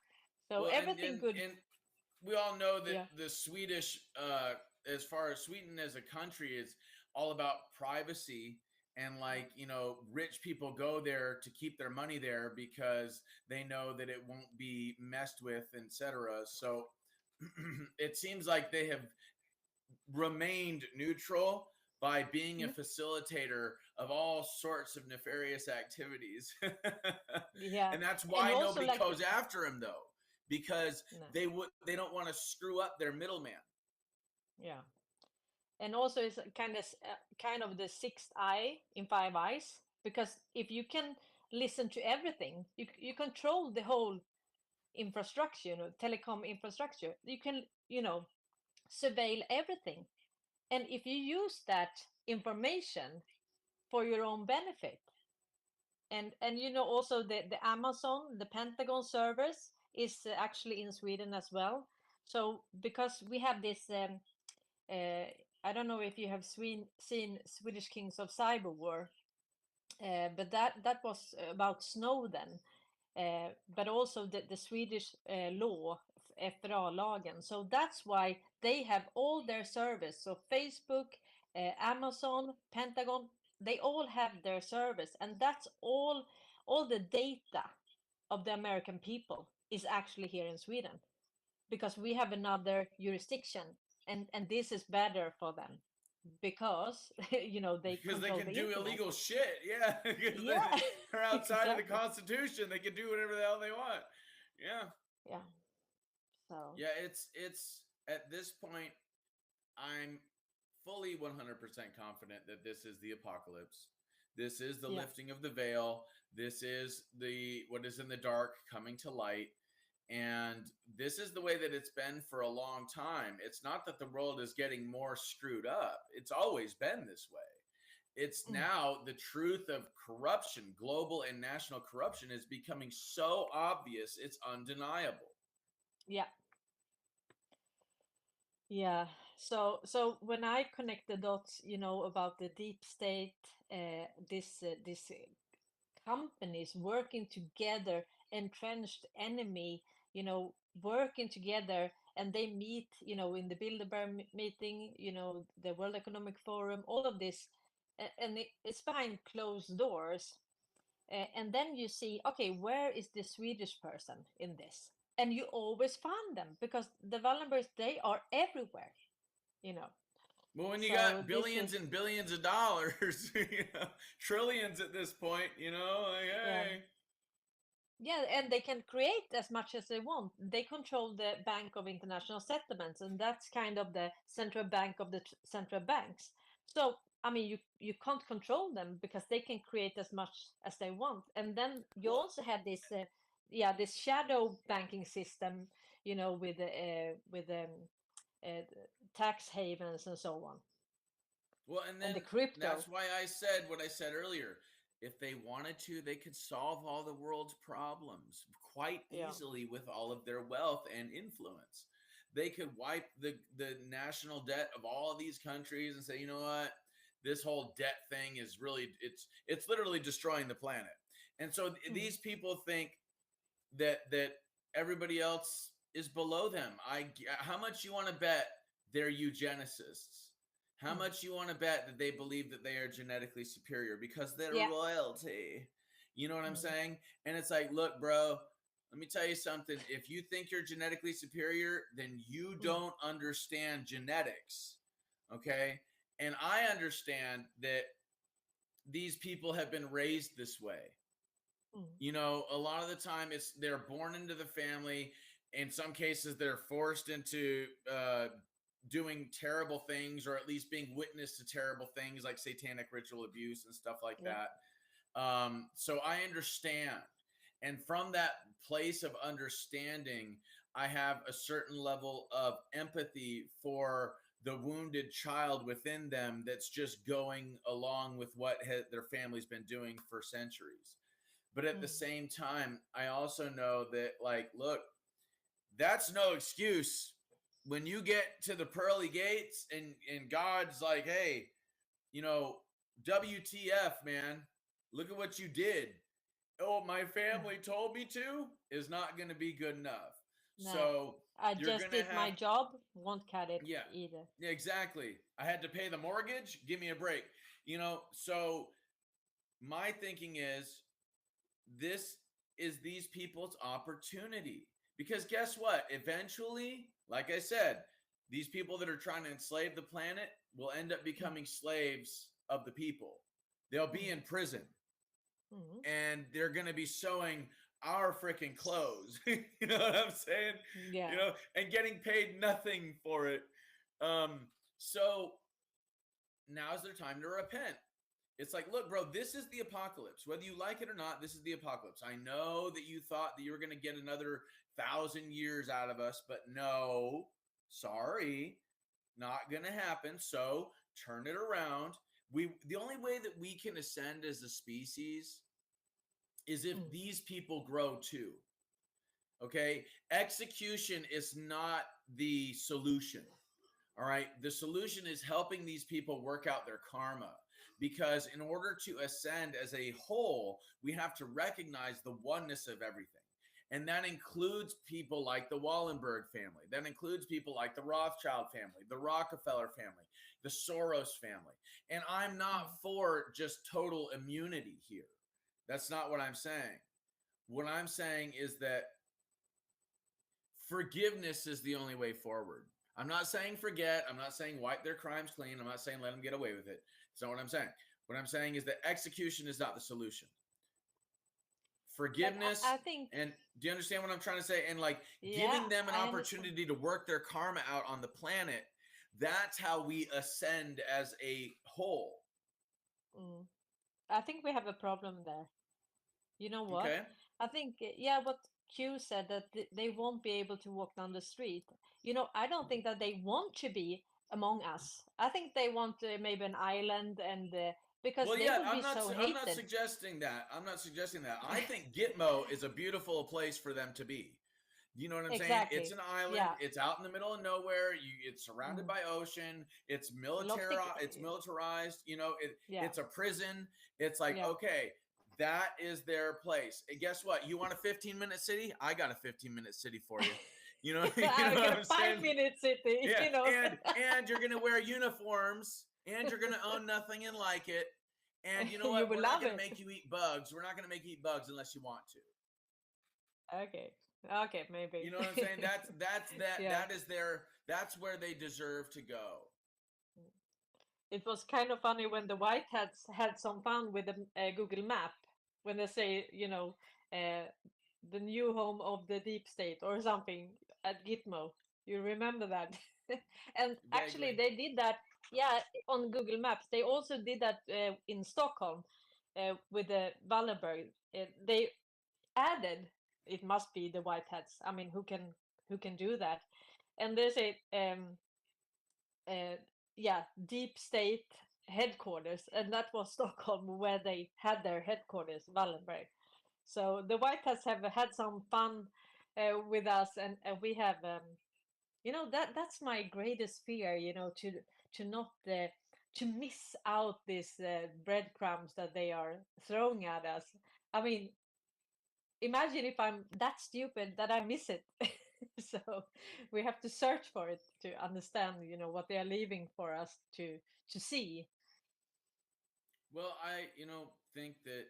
So Well, everything good. And we all know that Yeah. the Swedish, as far as Sweden as a country, is all about privacy. And rich people go there to keep their money there because they know that it won't be messed with, etc. So it seems like they have remained neutral by being a facilitator of all sorts of nefarious activities. Yeah. And that's why And also, nobody like, goes after him, though, because No. they don't want to screw up their middleman. Yeah. And also it's kind of the sixth eye in five eyes, because if you can listen to everything, you control the whole infrastructure, telecom infrastructure. You can surveil everything, and if you use that information for your own benefit, and also the Amazon, the Pentagon servers is actually in Sweden as well. So because we have this I don't know if you have seen Swedish Kings of Cyber War, but that was about Snowden, but also the Swedish law, FRA-lagen. So that's why they have all their service. So Facebook, Amazon, Pentagon, they all have their service, and that's all the data of the American people is actually here in Sweden, because we have another jurisdiction, and this is better for them because they Because they control can the do internet. illegal shit, yeah. Because Yeah, they're outside of the exactly. Constitution. They can do whatever the hell they want. Yeah. Yeah. So Yeah, it's at this point, I'm fully 100% confident that this is the apocalypse. This is the Yeah. lifting of the veil. This is what is in the dark coming to light. And this is the way that it's been for a long time. It's not that the world is getting more screwed up. It's always been this way. It's now the truth of corruption, global and national corruption, is becoming so obvious, it's undeniable. yeah. Yeah. So when I connect the dots, about the deep state, this companies working together, entrenched enemy, working together, and they meet, in the Bilderberg meeting, the World Economic Forum, all of this, and it's behind closed doors. And then you see, okay, where is the Swedish person in this? And you always find them because the Wallenbergs, they are everywhere, Well, when you So got this billions is- and billions of dollars, trillions at this point, like, hey. Yeah, and they can create as much as they want. They control the Bank of International Settlements, and that's kind of the central bank of the central banks. So, I mean, you can't control them because they can create as much as they want. And then you also have this, this shadow banking system, with tax havens and so on. Well, and then the crypto. That's why I said what I said earlier. If they wanted to, they could solve all the world's problems quite easily with all of their wealth and influence. They could wipe the national debt of all of these countries and say, you know what, this whole debt thing is really, it's literally destroying the planet. And so these people think that everybody else is below them. How much you want to bet they're eugenicists? How much you want to bet that they believe that they are genetically superior because they're royalty? You know what I'm saying? And it's like, look, bro, let me tell you something. If you think you're genetically superior, then you don't understand genetics. Okay? And I understand that these people have been raised this way. You know, a lot of the time they're born into the family. In some cases, they're forced into doing terrible things, or at least being witness to terrible things like satanic ritual abuse and stuff like that. So I understand. And from that place of understanding, I have a certain level of empathy for the wounded child within them that's just going along with what their family's been doing for centuries. But at the same time, I also know that, like, look, that's no excuse when you get to the pearly gates and God's like, hey, you know, WTF, man, look at what you did. Oh, my family told me to is not going to be good enough. No, So I just did my job, won't cut it either. Yeah, exactly. I had to pay the mortgage. Give me a break. You know, so my thinking is this is these people's opportunity. Because guess what? Eventually, like I said, these people that are trying to enslave the planet will end up becoming slaves of the people. They'll be in prison. And they're going to be sewing our freaking clothes. You know what I'm saying? Yeah. You know, and getting paid nothing for it. So now's their time to repent. It's like, look, bro, this is the apocalypse. Whether you like it or not, this is the apocalypse. I know that you thought that you were going to get another 1,000 years out of us, but no, sorry, not going to happen. So turn it around. The only way that we can ascend as a species is if these people grow too. Okay? Execution is not the solution. All right? The solution is helping these people work out their karma. Because in order to ascend as a whole, we have to recognize the oneness of everything. And that includes people like the Wallenberg family. That includes people like the Rothschild family, the Rockefeller family, the Soros family. And I'm not for just total immunity here. That's not what I'm saying. What I'm saying is that forgiveness is the only way forward. I'm not saying forget. I'm not saying wipe their crimes clean. I'm not saying let them get away with it. That's not what I'm saying. What I'm saying is that execution is not the solution. Forgiveness, I think, and do you understand what I'm trying to say? And like giving them an opportunity to work their karma out on the planet, that's how we ascend as a whole. I think we have a problem there. You know what? Okay. I think, what Q said, that they won't be able to walk down the street. You know, I don't think that they want to be among us. I think they want maybe an island, and because they would be so hated. I'm not suggesting that. I think Gitmo is a beautiful place for them to be. You know what I'm saying? It's an island. Yeah. It's out in the middle of nowhere. It's surrounded by ocean. It's militarized. You know, it's a prison. It's like, okay, that is their place. And guess what? You want a 15-minute city? I got a 15-minute city for you. You know, I got a 5-minute city. Yeah. You know, and you're gonna wear uniforms, and you're gonna own nothing and like it. And you know what? We're not gonna make you eat bugs. We're not gonna make you eat bugs unless you want to. Okay, maybe. You know what I'm saying? That's where they deserve to go. It was kind of funny when the White Hats had some fun with the Google map, when they say, you know, the new home of the deep state or something at Gitmo. You remember that? And actually they did that, on Google Maps. They also did that in Stockholm with the Wallenberg. They added, it must be the White Hats. I mean, who can do that? And they say, deep state headquarters, and that was Stockholm, where they had their headquarters, Wallenberg. So the White Hats have had some fun with us, and we have, you know, that's my greatest fear, you know, to not to miss out these breadcrumbs that they are throwing at us. I mean, imagine if I'm that stupid that I miss it. So we have to search for it to understand, you know, what they are leaving for us to see. Well, I, think that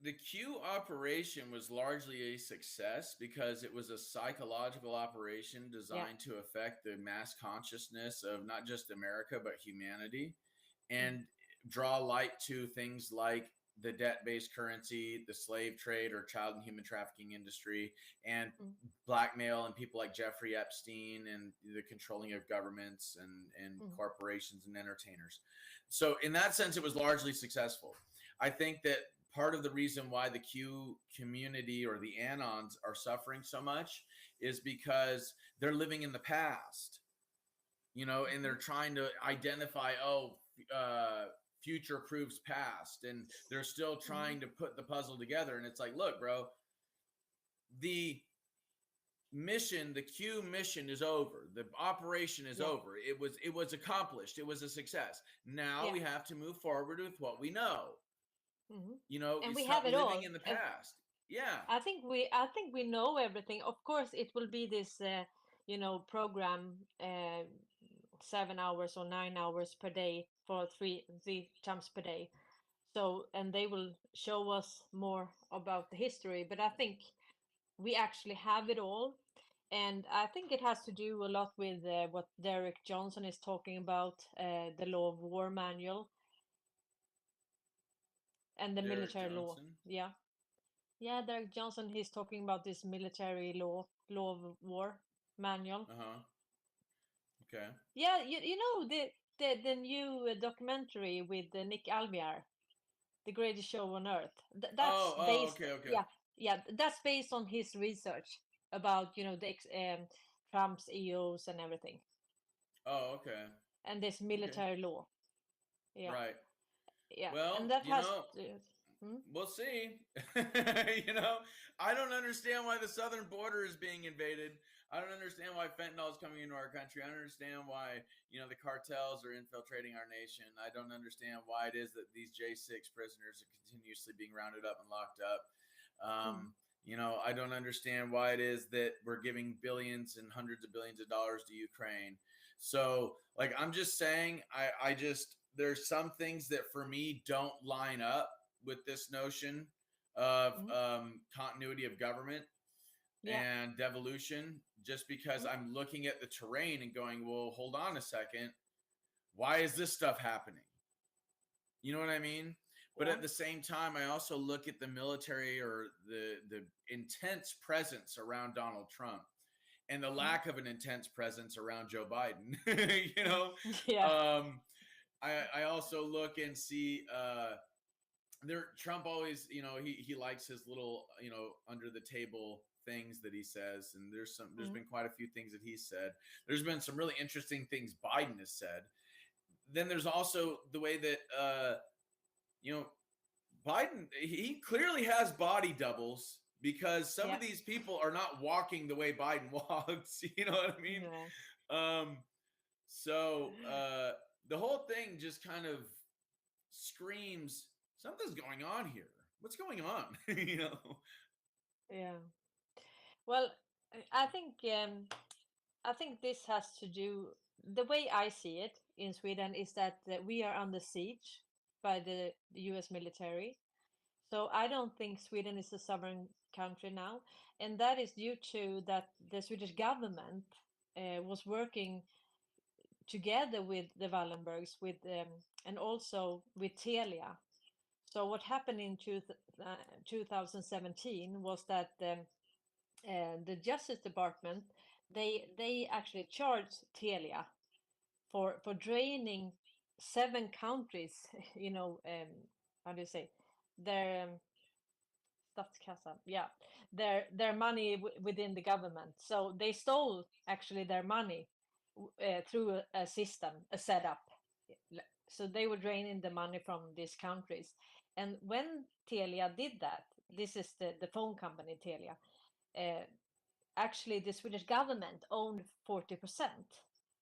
the Q operation was largely a success because it was a psychological operation designed to affect the mass consciousness of not just America, but humanity, and draw light to things like the debt-based currency, the slave trade or child and human trafficking industry, and blackmail and people like Jeffrey Epstein and the controlling of governments and corporations and entertainers. So in that sense, it was largely successful. I think that part of the reason why the Q community or the Anons are suffering so much is because they're living in the past, you know, and they're trying to identify, future proves past, and they're still trying to put the puzzle together. And it's like, look, bro, the mission, the Q mission is over. The operation is over. It was accomplished. It was a success. Now we have to move forward with what we know. You know, and we stop have it living all in the past. I think we know everything. Of course, it will be this program 7 hours or 9 hours per day for three times per day. So, and they will show us more about the history. But I think we actually have it all, and I think it has to do a lot with what Derek Johnson is talking about, the Law of War manual and the Derek military law. Johnson? Yeah, Derek Johnson, he's talking about this military law of war manual. Okay. Yeah, you know the new documentary with Nick Almiar, The Greatest Show on Earth. That's based. Okay. Yeah, that's based on his research about the Trump's EOs and everything. Oh, okay. And this military law. Yeah. Right. Yeah. Well, and that we'll see. You know, I don't understand why the southern border is being invaded. I don't understand why fentanyl is coming into our country. I don't understand why, the cartels are infiltrating our nation. I don't understand why it is that these J6 prisoners are continuously being rounded up and locked up. I don't understand why it is that we're giving billions and hundreds of billions of dollars to Ukraine. So, like, I'm just saying, there's some things that for me don't line up with this notion of continuity of government and devolution, just because I'm looking at the terrain and going, well, hold on a second. Why is this stuff happening? You know what I mean? But at the same time, I also look at the military or the intense presence around Donald Trump and the lack of an intense presence around Joe Biden. I also look and see Trump always, he likes his little, under the table things that he says. And there's been quite a few things that he said. There's been some really interesting things Biden has said. Then there's also the way that, Biden, he clearly has body doubles because some of these people are not walking the way Biden walks. You know what I mean? So the whole thing just kind of screams, something's going on here. What's going on? Yeah. Well, I think this has to do, the way I see it in Sweden is that we are under siege by the US military. So I don't think Sweden is a sovereign country now. And that is due to that the Swedish government was working together with the Wallenbergs and also with Telia. So what happened in 2017 was that the Justice Department, they actually charged Telia for draining 7 countries, how do you say, their statskassa, their money within the government. So they stole actually their money through a system, a setup. So they were draining the money from these countries. And when Telia did that, this is the phone company Telia, actually the Swedish government owned 40%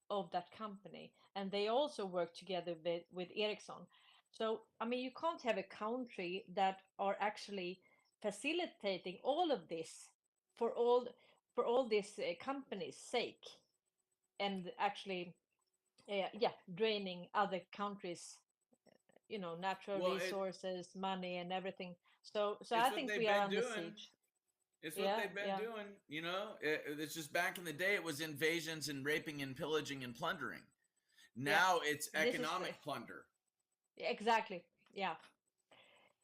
of that company, and they also worked together with Ericsson. So I mean, you can't have a country that are actually facilitating all of this for all these companies' sake, and actually draining other countries, natural resources, money, and everything. So I think we are under siege. It's what they've been doing, It's just back in the day, it was invasions and raping and pillaging and plundering. Now it's economic plunder. Exactly. Yeah.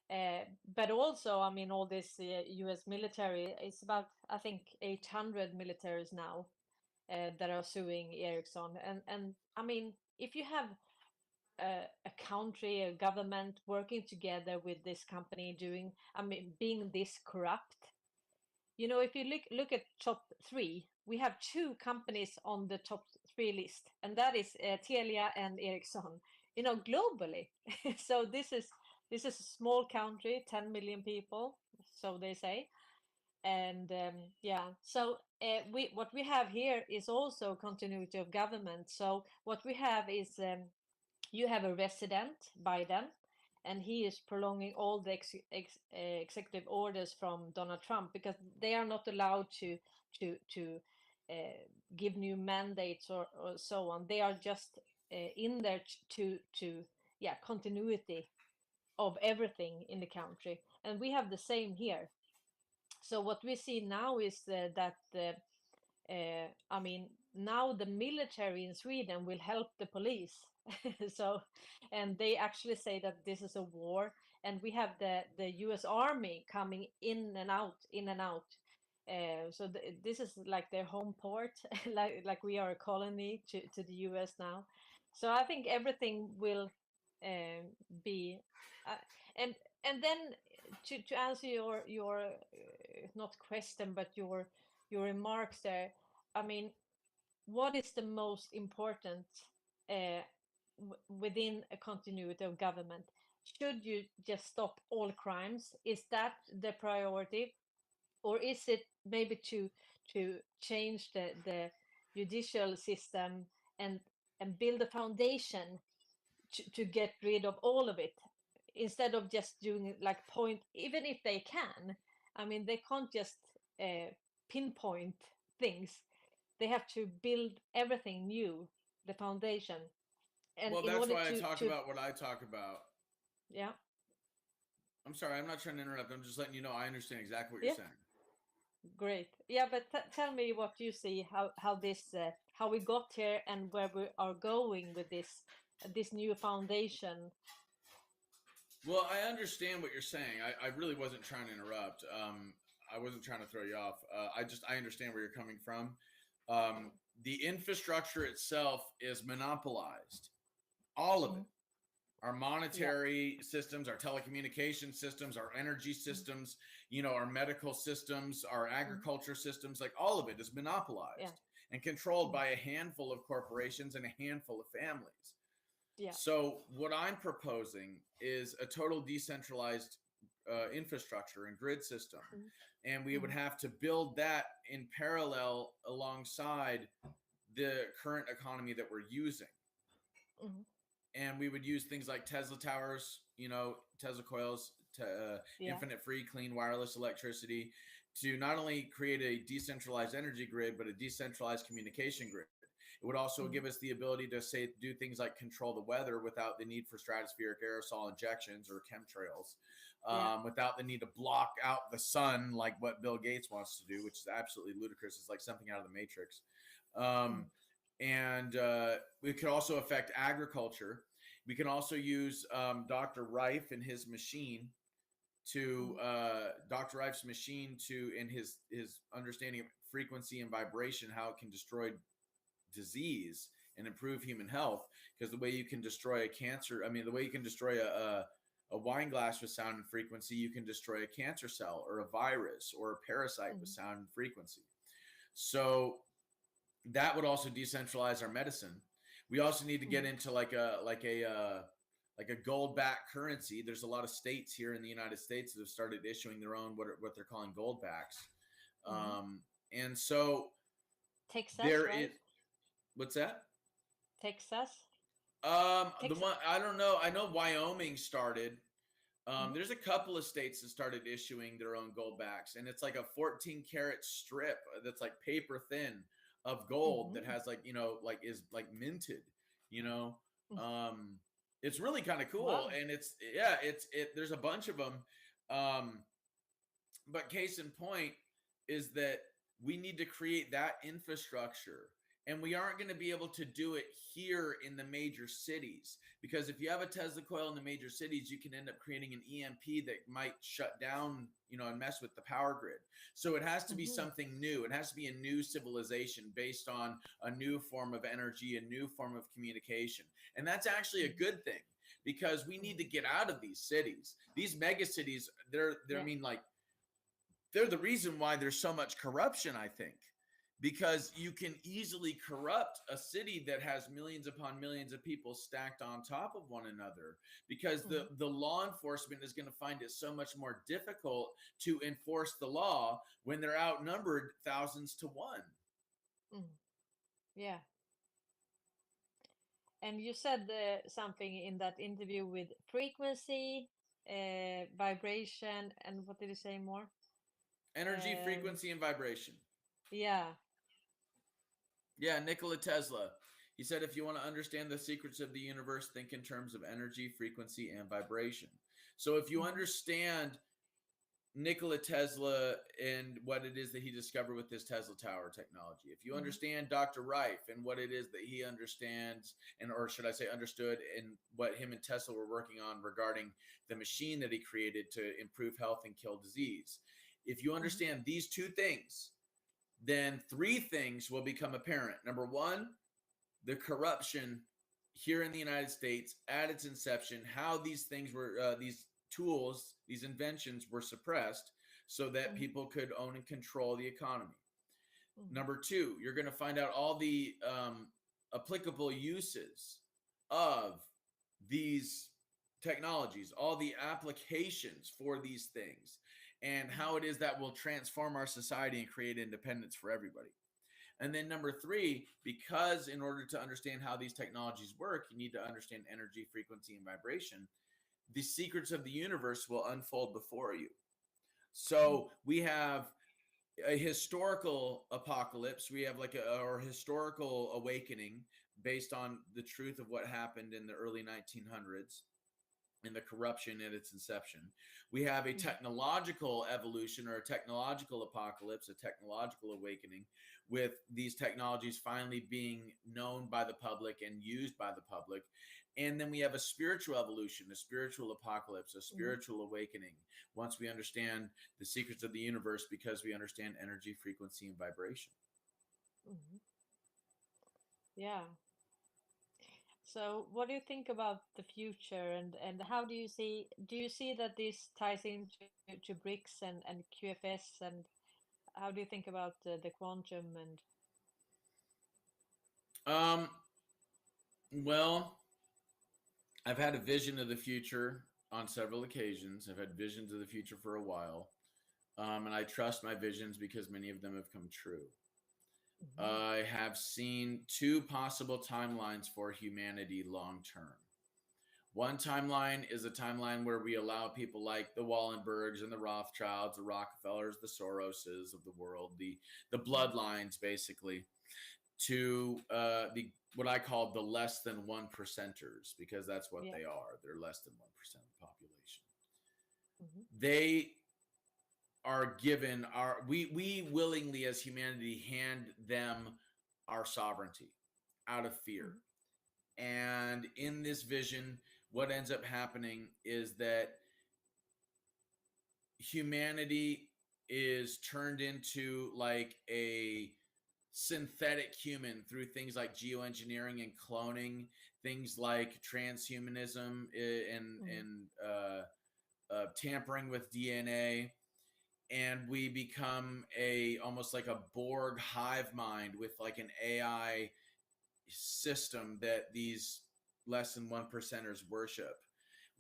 But also, I mean, all this U.S. military, it's about, I think, 800 militaries now that are suing Ericsson. And I mean, if you have a country, a government working together with this company doing, I mean, being this corrupt, you know, if you look at top 3, we have 2 companies on the top 3 list, and that is Telia and Ericsson, you know, globally. So this is a small country, 10 million people, so they say. And yeah, so what we have here is also continuity of government. So what we have is you have a resident, Biden, and he is prolonging all the executive orders from Donald Trump, because they are not allowed to give new mandates or so on. They are just in there to continuity of everything in the country, and we have the same here. So what we see now is that I mean, now the military in Sweden will help the police. So, and they actually say that this is a war, and we have the U.S. Army coming in and out, in and out. So this is like their home port, like we are a colony to the U.S. now. So I think everything will be, and then to answer your not question but your remarks there. I mean, what is the most important within a continuity of government? Should you just stop all crimes? Is that the priority, or is it maybe to change the judicial system and build a foundation to get rid of all of it, instead of just doing like point, even if they can? I mean, they can't just pinpoint things. They have to build everything new, the foundation. And well, in that's order why I talk about what I talk about. Yeah. I'm sorry, I'm not trying to interrupt. I'm just letting you know I understand exactly what you're saying. Great. Yeah, but tell me what you see, how this how we got here and where we are going with this new foundation. Well, I understand what you're saying. I really wasn't trying to interrupt. I wasn't trying to throw you off. I understand where you're coming from. The infrastructure itself is monopolized. All of it. Our monetary systems, our telecommunication systems, our energy systems, you know, our medical systems, our agriculture systems, like all of it is monopolized and controlled by a handful of corporations and a handful of families. Yeah. So what I'm proposing is a total decentralized infrastructure and grid system. And we would have to build that in parallel alongside the current economy that we're using. And we would use things like Tesla towers, you know, Tesla coils, infinite free, clean wireless electricity, to not only create a decentralized energy grid, but a decentralized communication grid. It would also give us the ability to do things like control the weather without the need for stratospheric aerosol injections or chemtrails, without the need to block out the sun like what Bill Gates wants to do, which is absolutely ludicrous. It's like something out of the Matrix. And we could also affect agriculture. We can also use Dr. Rife and his machine to Dr. Rife's machine to, in his understanding of frequency and vibration, how it can destroy disease and improve human health. Because the way you can destroy a cancer, I mean, the way you can destroy a wine glass with sound and frequency, you can destroy a cancer cell or a virus or a parasite with sound and frequency. So that would also decentralize our medicine. We also need to get into like a gold-backed currency. There's a lot of states here in the United States that have started issuing their own what they're calling gold backs. And so Texas, there right? is. What's that? Texas. The one I don't know. I know Wyoming started. There's a couple of states that started issuing their own gold backs, and it's like a 14-karat strip that's like paper thin of gold that has like, you know, like is like minted, you know. It's really kind of cool. And it's there's a bunch of them. But case in point is that we need to create that infrastructure And we aren't going to be able to do it here in the major cities, because if you have a Tesla coil in the major cities, you can end up creating an EMP that might shut down, and mess with the power grid. So it has to be something new. It has to be a new civilization based on a new form of energy, a new form of communication. And that's actually a good thing, because we need to get out of these cities. These mega cities, they're the reason why there's so much corruption, I think. Because you can easily corrupt a city that has millions upon millions of people stacked on top of one another, because the law enforcement is going to find it so much more difficult to enforce the law when they're outnumbered thousands to one. Yeah. And you said something in that interview with frequency, vibration, and what did you say more? Energy, frequency, and vibration. Yeah. Yeah, Nikola Tesla. He said, if you want to understand the secrets of the universe, think in terms of energy, frequency, and vibration. So if you understand Nikola Tesla and what it is that he discovered with this Tesla Tower technology, if you understand Dr. Rife and what it is that he understands, or should I say understood, and what him and Tesla were working on regarding the machine that he created to improve health and kill disease. If you understand these two things, then three things will become apparent. Number one, the corruption here in the United States at its inception, how these things were, these tools, these inventions were suppressed so that people could own and control the economy. Number two, you're going to find out all the applicable uses of these technologies, all the applications for these things, and how it is that will transform our society and create independence for everybody. And then number three, because in order to understand how these technologies work, you need to understand energy, frequency, and vibration. The secrets of the universe will unfold before you. So we have a historical apocalypse. We have like a historical awakening based on the truth of what happened in the early 1900s. And the corruption at its inception. We have a technological evolution, or a technological apocalypse, a technological awakening, with these technologies finally being known by the public and used by the public. And then we have a spiritual evolution, a spiritual apocalypse, a spiritual awakening, once we understand the secrets of the universe, because we understand energy, frequency, and vibration. Yeah. So what do you think about the future, and how do you see that this ties into to BRICS and QFS, and how do you think about the quantum and Well, I've had a vision of the future on several occasions. I've had visions of the future for a while. And I trust my visions because many of them have come true. I have seen two possible timelines for humanity long term. One timeline is a timeline where we allow people like the Wallenbergs and the Rothschilds, the Rockefellers, the Soroses of the world, the bloodlines, basically, to what I call the less than 1%ers, because that's what they are. They're less than 1% of the population. They are given we willingly as humanity hand them our sovereignty out of fear. And in this vision, what ends up happening is that humanity is turned into like a synthetic human through things like geoengineering and cloning, things like transhumanism and tampering with DNA. And we become almost like a Borg hive mind with like an AI system that these less than 1%ers worship.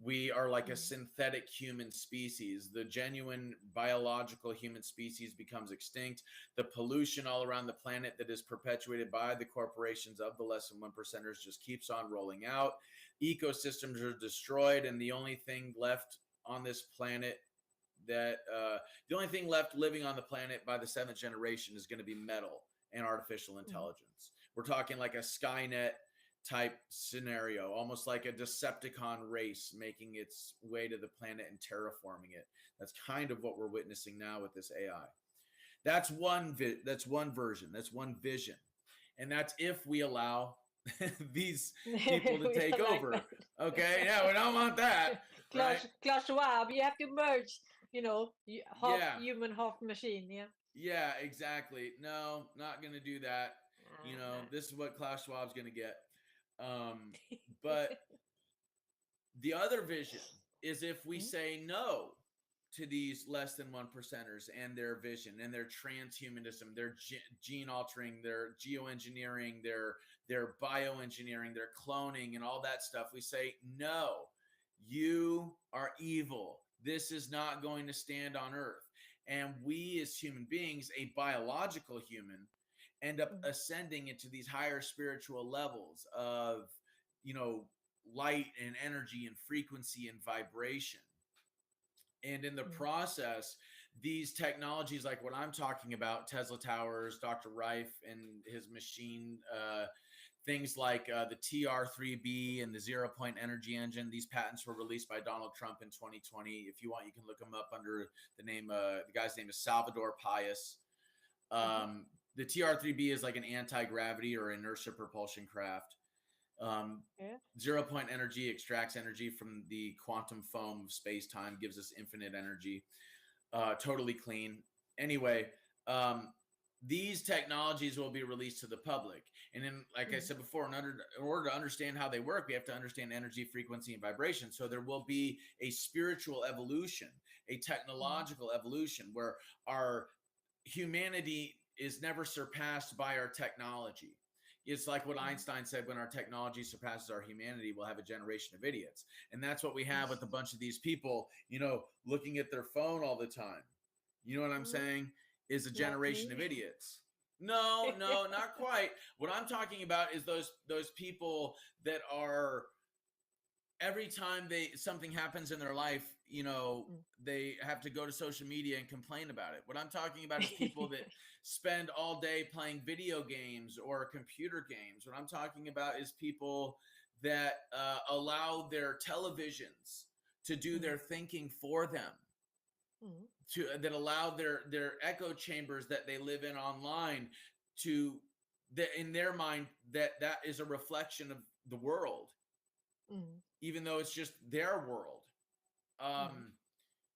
We are like a synthetic human species. The genuine biological human species becomes extinct. The pollution all around the planet that is perpetuated by the corporations of the less than 1%ers just keeps on rolling out. Ecosystems are destroyed, and the only thing left on this planet the only thing left living on the planet by the 7th generation is going to be metal and artificial intelligence. We're talking like a Skynet type scenario, almost like a Decepticon race making its way to the planet and terraforming it. That's kind of what we're witnessing now with this AI. That's one version. That's one vision. And that's if we allow these people to take over. Okay, yeah, we don't want that. Klaus Schwab, you have to merge, half Yeah. human, half machine. Yeah. Yeah, exactly. No, not gonna do that. This is what Klaus Schwab's gonna get. But the other vision is if we say no to these less than 1%ers and their vision and their transhumanism, their gene altering, their geoengineering, their bioengineering, their cloning and all that stuff. We say, no, you are evil. This is not going to stand on earth. And we as human beings, a biological human, end up ascending into these higher spiritual levels of, light and energy and frequency and vibration. And in the process, these technologies like what I'm talking about, Tesla Towers, Dr. Reif and his machine, things like the TR3B and the 0-point energy engine, these patents were released by Donald Trump in 2020. If you want, you can look them up under the name, the guy's name is Salvador Pius. The TR3B is like an anti-gravity or inertia propulsion craft. 0-point energy extracts energy from the quantum foam of space-time, gives us infinite energy, totally clean. Anyway, these technologies will be released to the public. And then, like I said before, in order to understand how they work, we have to understand energy, frequency, and vibration. So there will be a spiritual evolution, a technological evolution, where our humanity is never surpassed by our technology. It's like what Einstein said, when our technology surpasses our humanity, we'll have a generation of idiots. And that's what we have with a bunch of these people, looking at their phone all the time. You know what I'm saying? Is a generation of idiots. No, not quite. What I'm talking about is those people that are, every time something happens in their life, they have to go to social media and complain about it. What I'm talking about is people that spend all day playing video games or computer games. What I'm talking about is people that allow their televisions to do their thinking for them. That allow their echo chambers that they live in online in their mind that is a reflection of the world, even though it's just their world.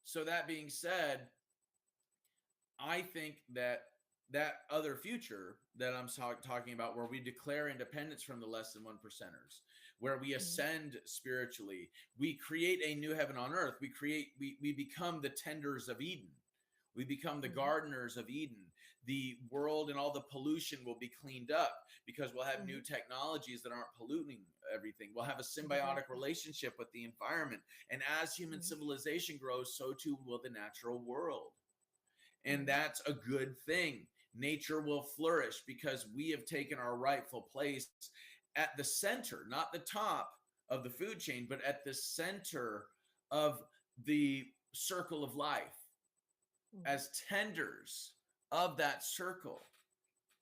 So that being said, I think that other future that I'm talking about, where we declare independence from the less than 1%ers, where we ascend spiritually, we create a new heaven on earth. We become the tenders of Eden. We become the gardeners of Eden. The world and all the pollution will be cleaned up because we'll have new technologies that aren't polluting everything. We'll have a symbiotic relationship with the environment. And as human civilization grows, so too will the natural world. And that's a good thing. Nature will flourish because we have taken our rightful place at the center, not the top of the food chain, but at the center of the circle of life, as tenders of that circle,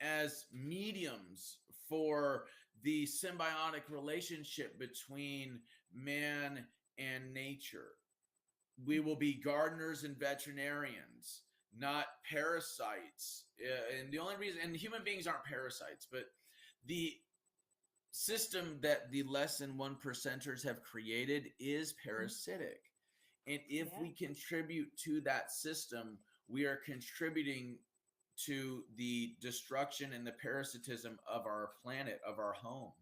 as mediums for the symbiotic relationship between man and nature. We will be gardeners and veterinarians, not parasites. And the only reason, and human beings aren't parasites, but the system that the less than 1%ers have created is parasitic. And if we contribute to that system, we are contributing to the destruction and the parasitism of our planet, of our home.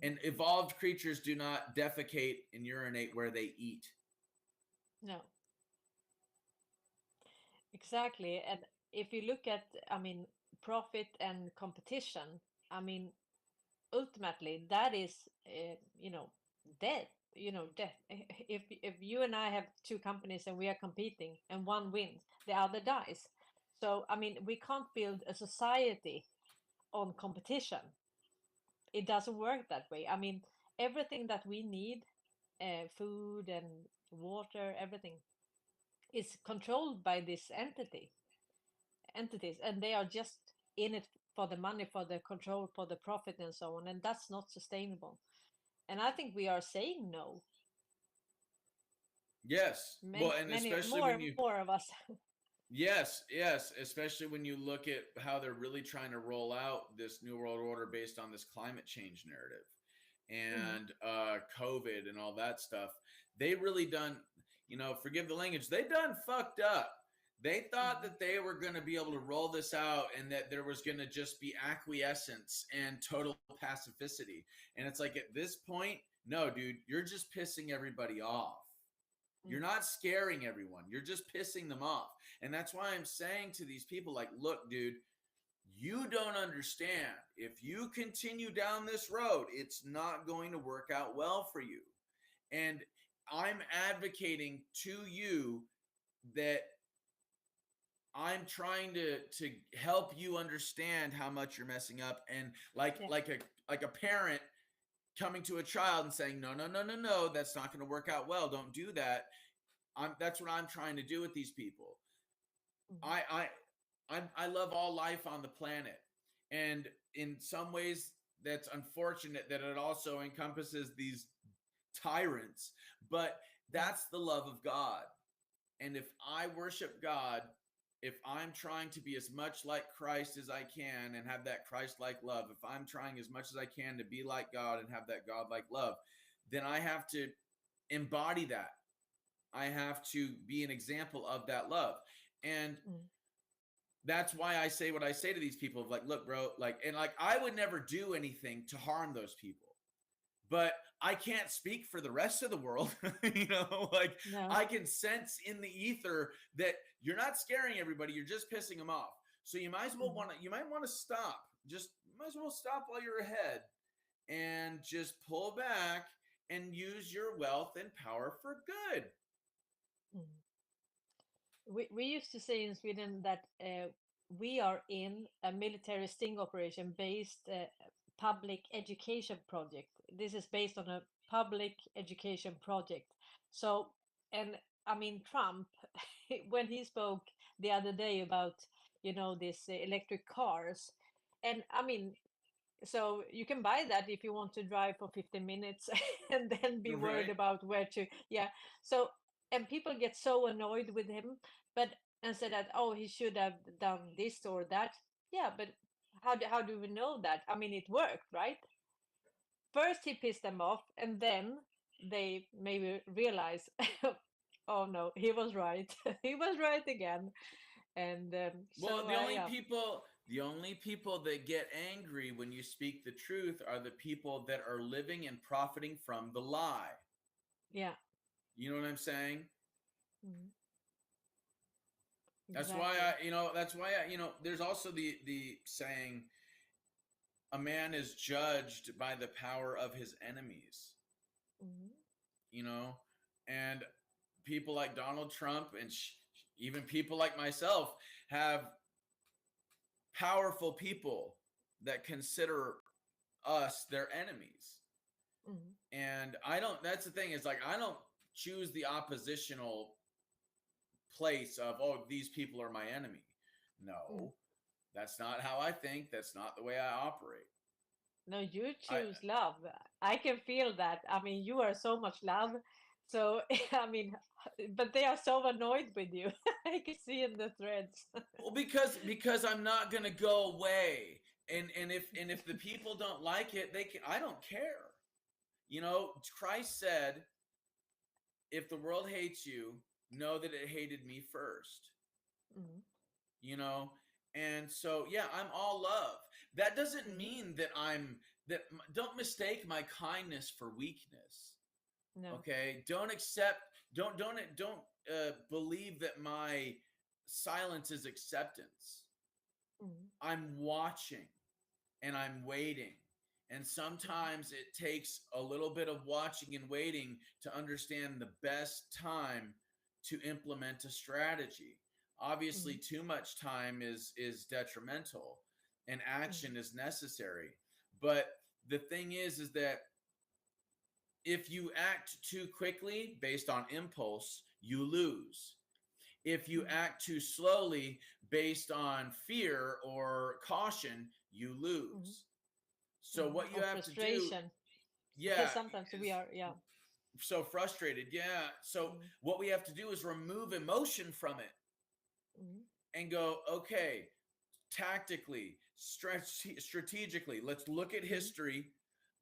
And evolved creatures do not defecate and urinate where they eat. No. Exactly. And if you look at, profit and competition, ultimately that is, death. Death. If you and I have two companies and we are competing and one wins, the other dies. So, we can't build a society on competition. It doesn't work that way. Everything that we need, food and water, everything is controlled by this entities, and they are just in it for the money, for the control, for the profit and so on. And that's not sustainable. And I think we are saying no. Yes. And especially more of us. Yes, yes, especially when you look at how they're really trying to roll out this new world order based on this climate change narrative and COVID and all that stuff. They really done, forgive the language, they done fucked up. They thought that they were going to be able to roll this out and that there was going to just be acquiescence and total pacificity. And it's like, at this point, no, dude, you're just pissing everybody off. You're not scaring everyone. You're just pissing them off. And that's why I'm saying to these people, like, look, dude, you don't understand. If you continue down this road, it's not going to work out well for you. And I'm advocating to you that I'm trying to help you understand how much you're messing up. And like a parent coming to a child and saying, no, that's not going to work out well. Don't do that. That's what I'm trying to do with these people. I love all life on the planet. And in some ways that's unfortunate that it also encompasses these tyrants, but that's the love of God. And if I worship God, if I'm trying to be as much like Christ as I can and have that Christ-like love, if I'm trying as much as I can to be like God and have that God-like love, then I have to embody that. I have to be an example of that love. And that's why I say what I say to these people of like, look, bro, I would never do anything to harm those people, but I can't speak for the rest of the world. I can sense in the ether that you're not scaring everybody. You're just pissing them off. So you might as well you might want to stop. Might as well stop while you're ahead and just pull back and use your wealth and power for good. We used to say in Sweden that we are in a military sting operation based public education project. This is based on a public education project. So, and I mean, Trump, when he spoke the other day about, this electric cars, and I mean, so you can buy that if you want to drive for 15 minutes and then be worried about where to, So, and people get so annoyed with him, and said that, oh, he should have done this or that. Yeah, but how do we know that? I mean, it worked, right? First he pissed them off, and then they maybe realize, oh no, he was right. He was right again. And the only people that get angry when you speak the truth are the people that are living and profiting from the lie. Yeah. You know what I'm saying? Mm-hmm. That's why there's also the saying, a man is judged by the power of his enemies. And people like Donald Trump and even people like myself have powerful people that consider us their enemies. And that's the thing, is like, I don't choose the oppositional place of, oh, these people are my enemy. No, that's not how I think. That's not the way I operate. No, you choose love. I can feel that. I mean, you are so much love. So, I mean, but they are so annoyed with you. I can see in the threads. Well, because I'm not going to go away. And if the people don't like it, I don't care. Christ said, if the world hates you, know that it hated me first. And so, yeah, I'm all love. That doesn't mean that don't mistake my kindness for weakness. No. Okay. Don't believe that my silence is acceptance. I'm watching and I'm waiting. And sometimes it takes a little bit of watching and waiting to understand the best time to implement a strategy. Obviously, too much time is detrimental, and action is necessary. But the thing is that if you act too quickly based on impulse, you lose. If you act too slowly based on fear or caution, you lose. So what you have to do, because sometimes we are, so frustrated. Yeah. So what we have to do is remove emotion from it. and go, okay, tactically, strategically, let's look at history.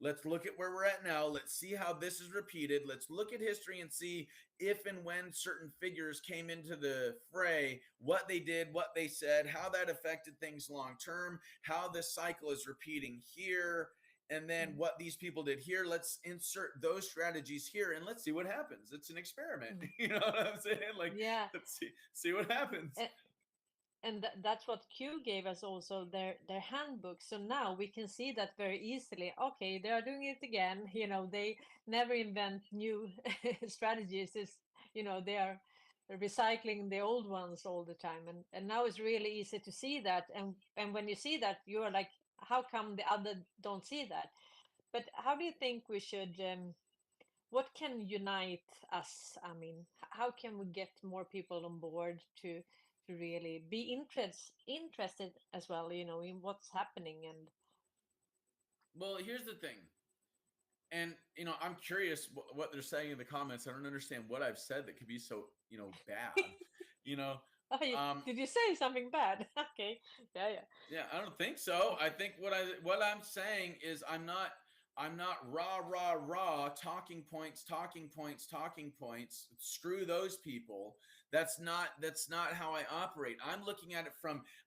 Let's look at where we're at now. Let's see how this is repeated. Let's look at history and see if and when certain figures came into the fray, what they did, what they said, how that affected things long term, how this cycle is repeating here, and then what these people did here. Let's insert those strategies here and let's see what happens. It's an experiment. You know what I'm saying? Like, let's see what happens. And that's what Q gave us also, their handbook. So now we can see that very easily. Okay, they are doing it again. You know, they never invent new strategies. It's, you know, they are recycling the old ones all the time. And now it's really easy to see that. And when you see that, you are like, how come the other don't see that? But how do you think we should, what can unite us? I mean, how can we get more people on board to really be interested as well, you know, in what's happening? And well, here's the thing, and you know, I'm curious what they're saying in the comments. I don't understand what I've said that could be so, you know, bad. You know, did you say something bad? Okay, yeah, I don't think so. I think what I'm saying is I'm not rah talking points. Screw those people. That's not how I operate. I'm looking at it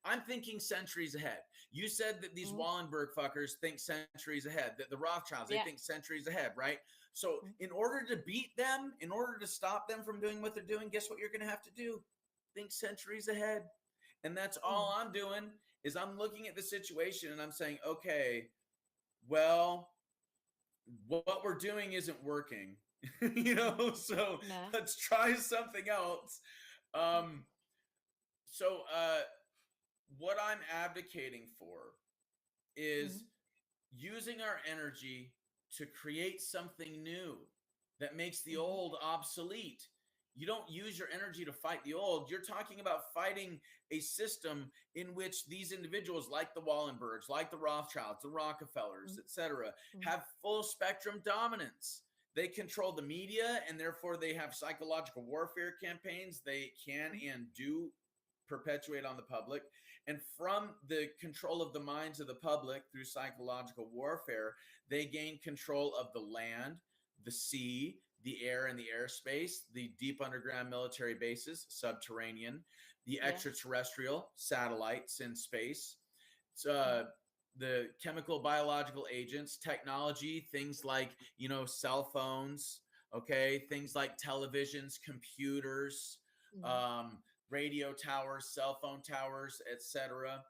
I'm thinking centuries ahead. You said that these Wallenberg fuckers think centuries ahead, that the Rothschilds, they think centuries ahead, right? So in order to beat them, in order to stop them from doing what they're doing, guess what you're going to have to do? Think centuries ahead. And that's all I'm doing is I'm looking at the situation and I'm saying, okay, well, what we're doing isn't working, you know, so let's try something else. What I'm advocating for is using our energy to create something new that makes the old obsolete. You don't use your energy to fight the old. You're talking about fighting a system in which these individuals like the Wallenbergs, like the Rothschilds, the Rockefellers, etc., have full spectrum dominance. They control the media, and therefore they have psychological warfare campaigns they can and do perpetuate on the public. And from the control of the minds of the public through psychological warfare, they gain control of the land, the sea, the air and the airspace, the deep underground military bases, subterranean, the extraterrestrial satellites in space, the chemical, biological agents, technology, things like, you know, cell phones, okay, things like televisions, computers, radio towers, cell phone towers, etc.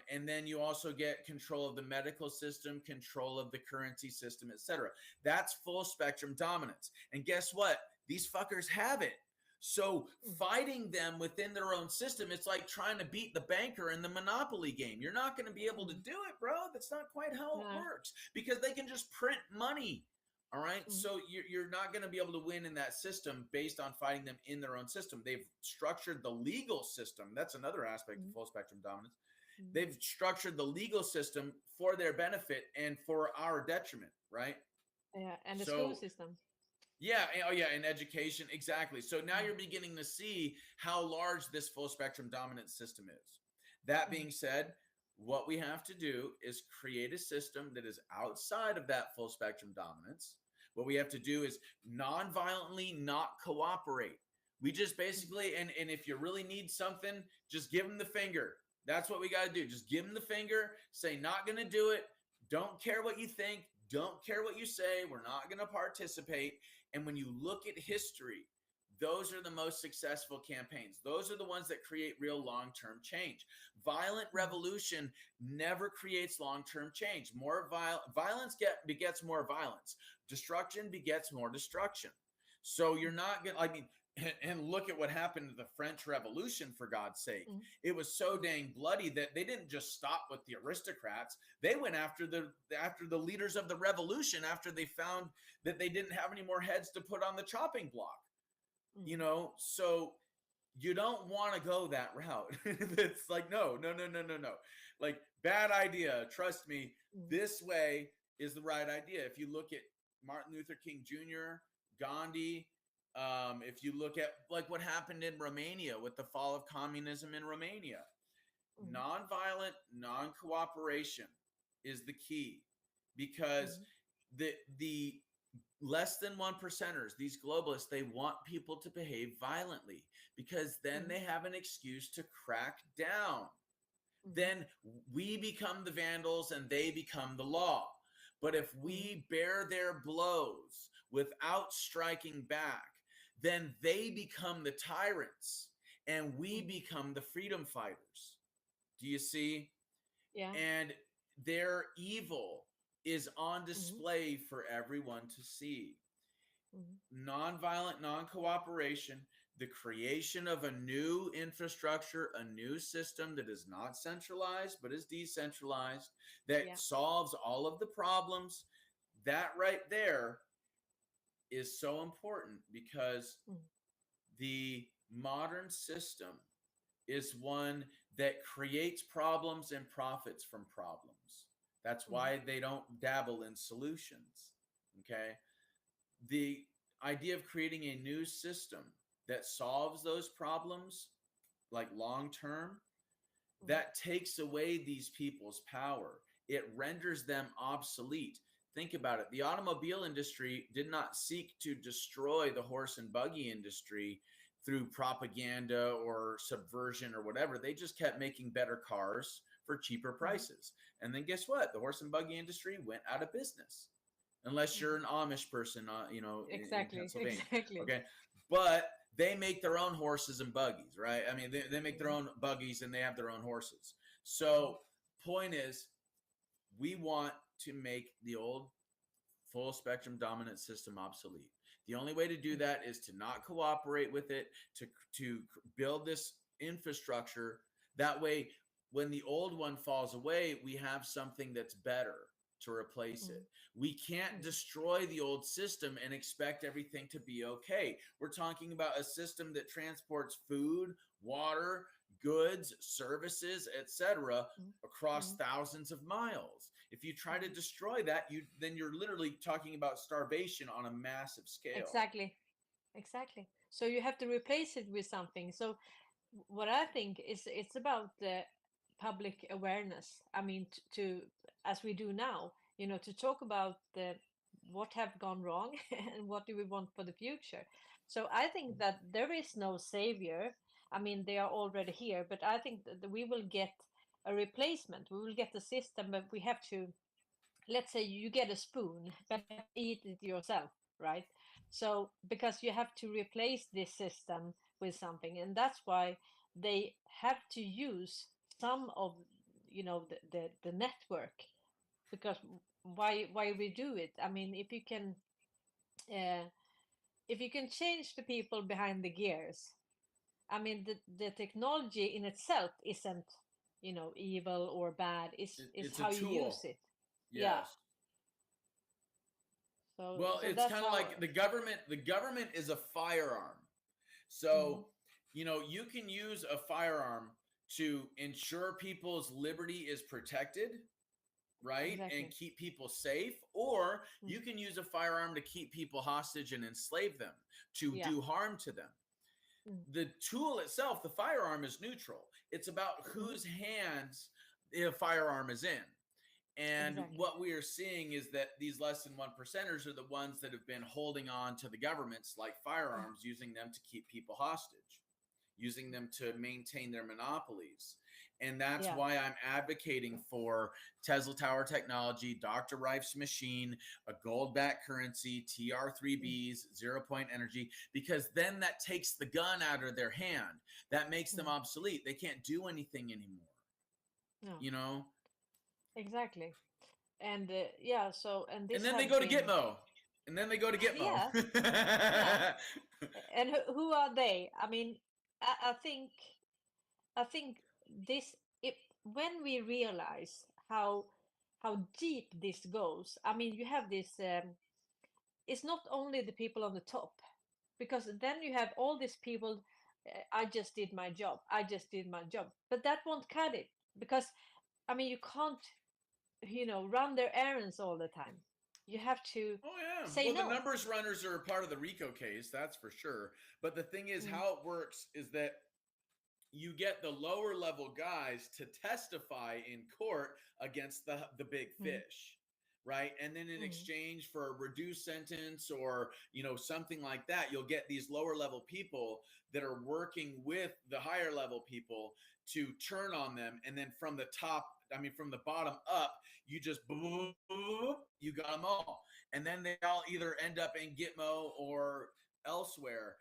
And then you also get control of the medical system, control of the currency system, etc. That's full spectrum dominance. And guess what? These fuckers have it. So fighting them within their own system, it's like trying to beat the banker in the Monopoly game. You're not going to be able to do it, bro. That's not quite how it works, because they can just print money. All right. So you're not going to be able to win in that system based on fighting them in their own system. They've structured the legal system. That's another aspect of full spectrum dominance. They've structured the legal system for their benefit and for our detriment, right? Yeah, and the school system. Yeah, oh yeah, and education, exactly. So now you're beginning to see how large this full spectrum dominance system is. That being said, what we have to do is create a system that is outside of that full spectrum dominance. What we have to do is non-violently not cooperate. We just basically, and if you really need something, just give them the finger. That's what we got to do. Just give them the finger, say, not going to do it. Don't care what you think. Don't care what you say. We're not going to participate. And when you look at history, those are the most successful campaigns. Those are the ones that create real long-term change. Violent revolution never creates long-term change. More violence begets more violence. Destruction begets more destruction. So you're not going to, I mean, and look at what happened to the French Revolution, for God's sake. It was so dang bloody that they didn't just stop with the aristocrats. They went after the leaders of the revolution after they found that they didn't have any more heads to put on the chopping block. You know, so you don't want to go that route. It's like, no. Like, bad idea. Trust me, this way is the right idea. If you look at Martin Luther King Jr., Gandhi, If you look at like what happened in Romania with the fall of communism in Romania, nonviolent non-cooperation is the key, because the less than 1%ers, these globalists, they want people to behave violently, because then they have an excuse to crack down. Then we become the vandals and they become the law. But if we bear their blows without striking back, then they become the tyrants and we become the freedom fighters. Do you see? Yeah. And their evil is on display for everyone to see. Nonviolent non-cooperation, the creation of a new infrastructure, a new system that is not centralized but is decentralized, that solves all of the problems. That right there is so important, because the modern system is one that creates problems and profits from problems. That's why they don't dabble in solutions. Okay. The idea of creating a new system that solves those problems, like long term, that takes away these people's power. It renders them obsolete. Think about it. The automobile industry did not seek to destroy the horse and buggy industry through propaganda or subversion or whatever. They just kept making better cars for cheaper prices. And then guess what? The horse and buggy industry went out of business. Unless you're an Amish person, you know, in Pennsylvania. Exactly. Okay. But they make their own horses and buggies, right? I mean, they make their own buggies and they have their own horses. So point is, we want to make the old full spectrum dominant system obsolete. The only way to do that is to not cooperate with it, to build this infrastructure. That way, when the old one falls away, we have something that's better to replace it. We can't destroy the old system and expect everything to be okay. We're talking about a system that transports food, water, goods, services, etc. across thousands of miles. If you try to destroy that, then you're literally talking about starvation on a massive scale. Exactly. So you have to replace it with something. So what I think is it's about the public awareness. I mean, to as we do now, you know, to talk about what have gone wrong and what do we want for the future. So I think that there is no savior. I mean, they are already here, but I think that we will get a replacement. We will get the system, but we have to, let's say you get a spoon, but you have to eat it yourself, right? So because you have to replace this system with something, and that's why they have to use some of, you know, the network, because why we do it. I mean, if you can change the people behind the gears, I mean, the technology in itself isn't, you know, evil or bad. It's how you use it. Yes. Yeah. So, well, so it's that's kind of how, like the government is a firearm. So, you know, you can use a firearm to ensure people's liberty is protected, right? Exactly. And keep people safe, or you can use a firearm to keep people hostage and enslave them, to do harm to them. The tool itself, the firearm, is neutral. It's about whose hands the firearm is in. And what we are seeing is that these less than 1%ers are the ones that have been holding on to the governments like firearms, using them to keep people hostage, using them to maintain their monopolies. And that's why I'm advocating for Tesla Tower technology, Dr. Rife's machine, a gold-backed currency, TR3Bs, 0-point energy, because then that takes the gun out of their hand. That makes them obsolete. They can't do anything anymore. No. You know? Exactly. And so this and then they has go to been- Gitmo. And then they go to Gitmo. Yeah. And who are they? I mean, I think this, when we realize how deep this goes. I mean, you have this. It's not only the people on the top, because then you have all these people. I just did my job. I just did my job, but that won't cut it, because I mean, you can't, you know, run their errands all the time. you have to say well, no. the numbers runners are a part of the RICO case, that's for sure. But the thing is, how it works is that you get the lower level guys to testify in court against the big fish, right? And then in exchange for a reduced sentence or, you know, something like that, you'll get these lower level people that are working with the higher level people to turn on them. And then from the top, I mean, from the bottom up, you just boom, you got them all. And then they all either end up in Gitmo or elsewhere.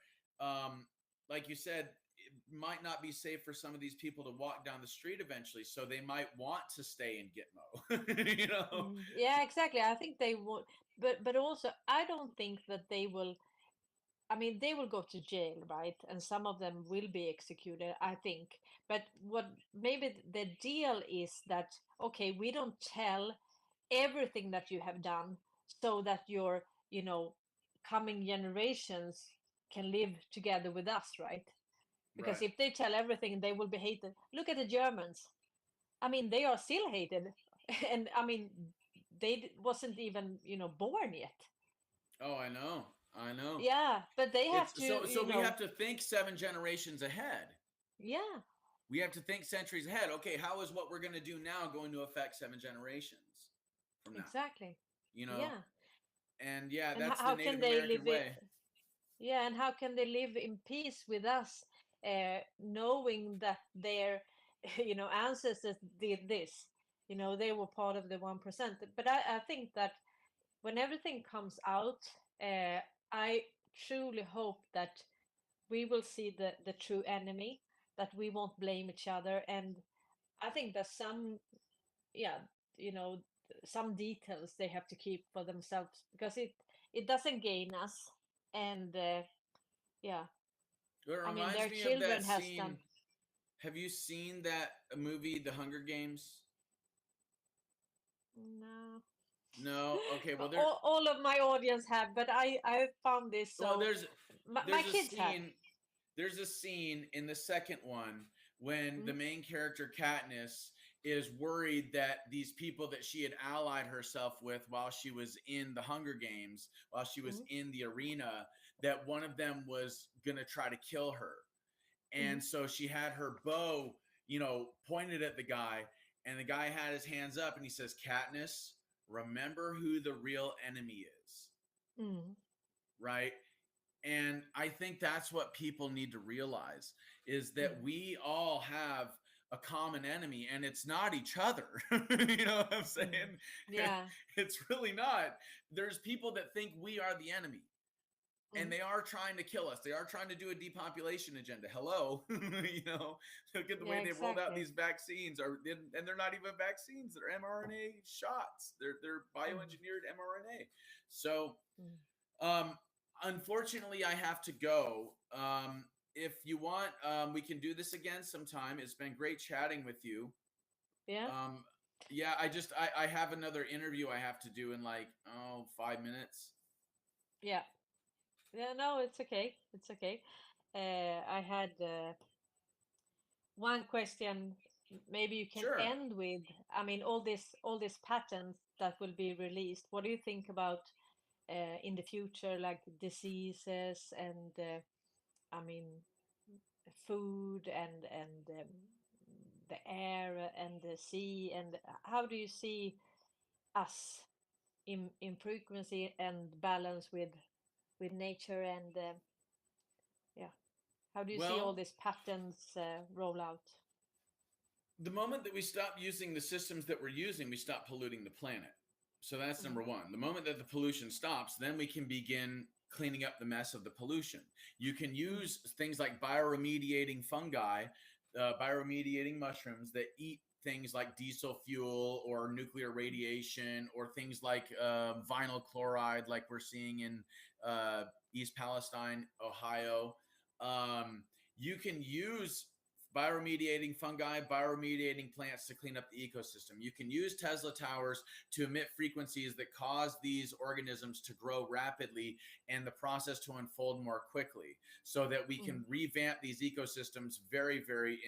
Like you said, it might not be safe for some of these people to walk down the street eventually, so they might want to stay in Gitmo. You know? Yeah, exactly. I think they would, but also I don't think that they will. I mean, they will go to jail, right? And some of them will be executed, I think. But what maybe the deal is that, okay, we don't tell everything that you have done so that your, you know, coming generations can live together with us, right? Because if they tell everything, they will be hated. Look at the Germans. I mean, they are still hated. And I mean, they wasn't even, you know, born yet. Oh, I know. Yeah, but they have to. So we have to think 7 generations ahead. Yeah. We have to think centuries ahead. Okay, how is what we're going to do now going to affect 7 generations from now? Exactly. You know. Yeah. And yeah, And that's how the Native can they American live way. Yeah, and how can they live in peace with us, knowing that their, you know, ancestors did this? You know, they were part of the 1%. But I think that when everything comes out, I truly hope that we will see the true enemy, that we won't blame each other. And I think that some, yeah, you know, some details they have to keep for themselves, because it doesn't gain us. And yeah, It I mean, reminds their me of children that has scene. done. Have you seen that movie, The Hunger Games? No. No. Okay. Well, All of my audience have, but I found this so. Well, there's my kids a have. scene. There's a scene in the second one when the main character Katniss is worried that these people that she had allied herself with while she was in the Hunger Games, while she was in the arena, that one of them was going to try to kill her. And so she had her bow, you know, pointed at the guy, and the guy had his hands up and he says, "Katniss, remember who the real enemy is." Right? And I think that's what people need to realize, is that we all have a common enemy, and it's not each other. You know what I'm saying? Yeah. It's really not. There's people that think we are the enemy, and they are trying to kill us. They are trying to do a depopulation agenda. Hello. You know, look at the way they've rolled out these vaccines, and they're not even vaccines. They're mRNA shots. They're bioengineered mRNA. So, unfortunately, I have to go. If you want, we can do this again sometime. It's been great chatting with you. Yeah. Yeah, I have another interview I have to do in like 5 minutes. Yeah. Yeah, no, it's okay. It's okay. I had one question. Maybe you can end with. I mean, all these patents that will be released. What do you think about in the future, like diseases and I mean, food and the air and the sea, and how do you see us in frequency and balance with nature, and yeah, how do you see all these patterns roll out? The moment that we stop using the systems that we're using, we stop polluting the planet. So that's number one. The moment that the pollution stops, then we can begin cleaning up the mess of the pollution. You can use things like bioremediating fungi, bioremediating mushrooms that eat things like diesel fuel or nuclear radiation, or things like vinyl chloride, like we're seeing in East Palestine, Ohio. You can use bioremediating fungi, bioremediating plants to clean up the ecosystem. You can use Tesla towers to emit frequencies that cause these organisms to grow rapidly and the process to unfold more quickly, so that we can revamp these ecosystems very, very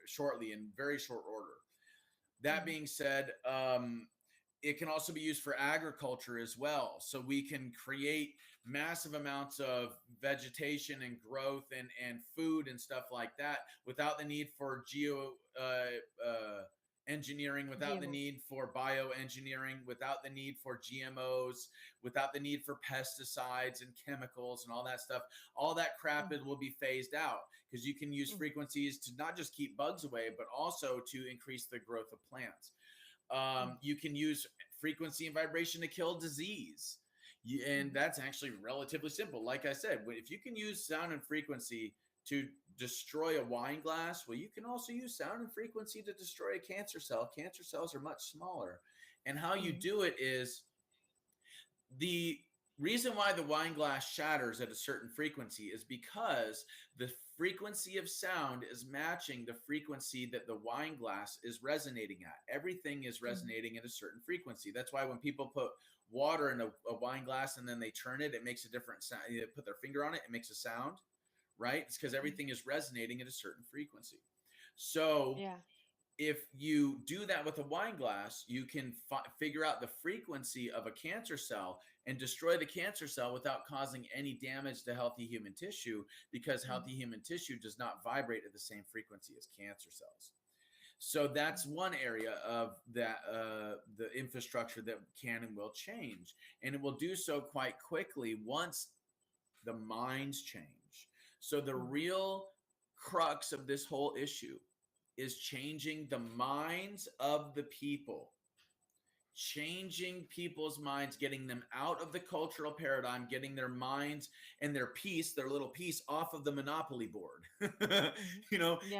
shortly, in very short order. That being said, it can also be used for agriculture as well. So we can create massive amounts of vegetation and growth and food and stuff like that without the need for engineering, without the need for bioengineering, without the need for GMOs, without the need for pesticides and chemicals and all that stuff. All that crap will be phased out, because you can use frequencies to not just keep bugs away, but also to increase the growth of plants. You can use frequency and vibration to kill disease. And that's actually relatively simple. Like I said, if you can use sound and frequency to destroy a wine glass, well, you can also use sound and frequency to destroy a cancer cell. Cancer cells are much smaller. And how you do it is, the reason why the wine glass shatters at a certain frequency is because the frequency of sound is matching the frequency that the wine glass is resonating at. Everything is resonating at a certain frequency. That's why when people put water in a wine glass and then they turn it, it makes a different sound. They put their finger on it, it makes a sound, right? It's because everything is resonating at a certain frequency. So if you do that with a wine glass, you can figure out the frequency of a cancer cell and destroy the cancer cell without causing any damage to healthy human tissue, because healthy human tissue does not vibrate at the same frequency as cancer cells. So that's one area of that, the infrastructure that can and will change. And it will do so quite quickly once the minds change. So the real crux of this whole issue is changing the minds of the people, changing people's minds, getting them out of the cultural paradigm, getting their minds and their piece, their little piece, off of the monopoly board,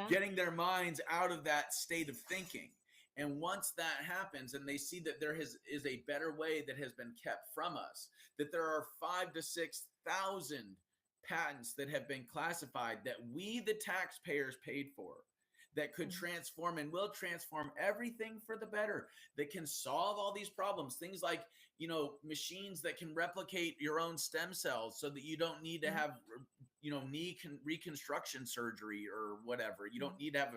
getting their minds out of that state of thinking. And once that happens and they see that there is a better way that has been kept from us, that there are 5,000 to 6,000 patents that have been classified that we, the taxpayers, paid for, that could transform and will transform everything for the better, that can solve all these problems. Things like, machines that can replicate your own stem cells so that you don't need to have, knee reconstruction surgery or whatever. You don't need to have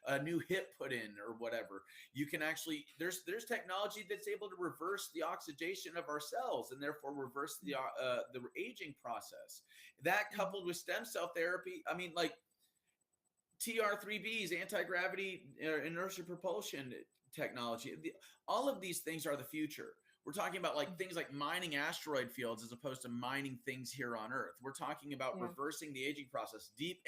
a new hip put in or whatever. You can actually, there's technology that's able to reverse the oxidation of our cells and therefore reverse the aging process. That coupled with stem cell therapy, I mean, like, TR3Bs, anti-gravity inertia propulsion technology. All of these things are the future. We're talking about things like mining asteroid fields as opposed to mining things here on Earth. We're talking about reversing the aging process, deep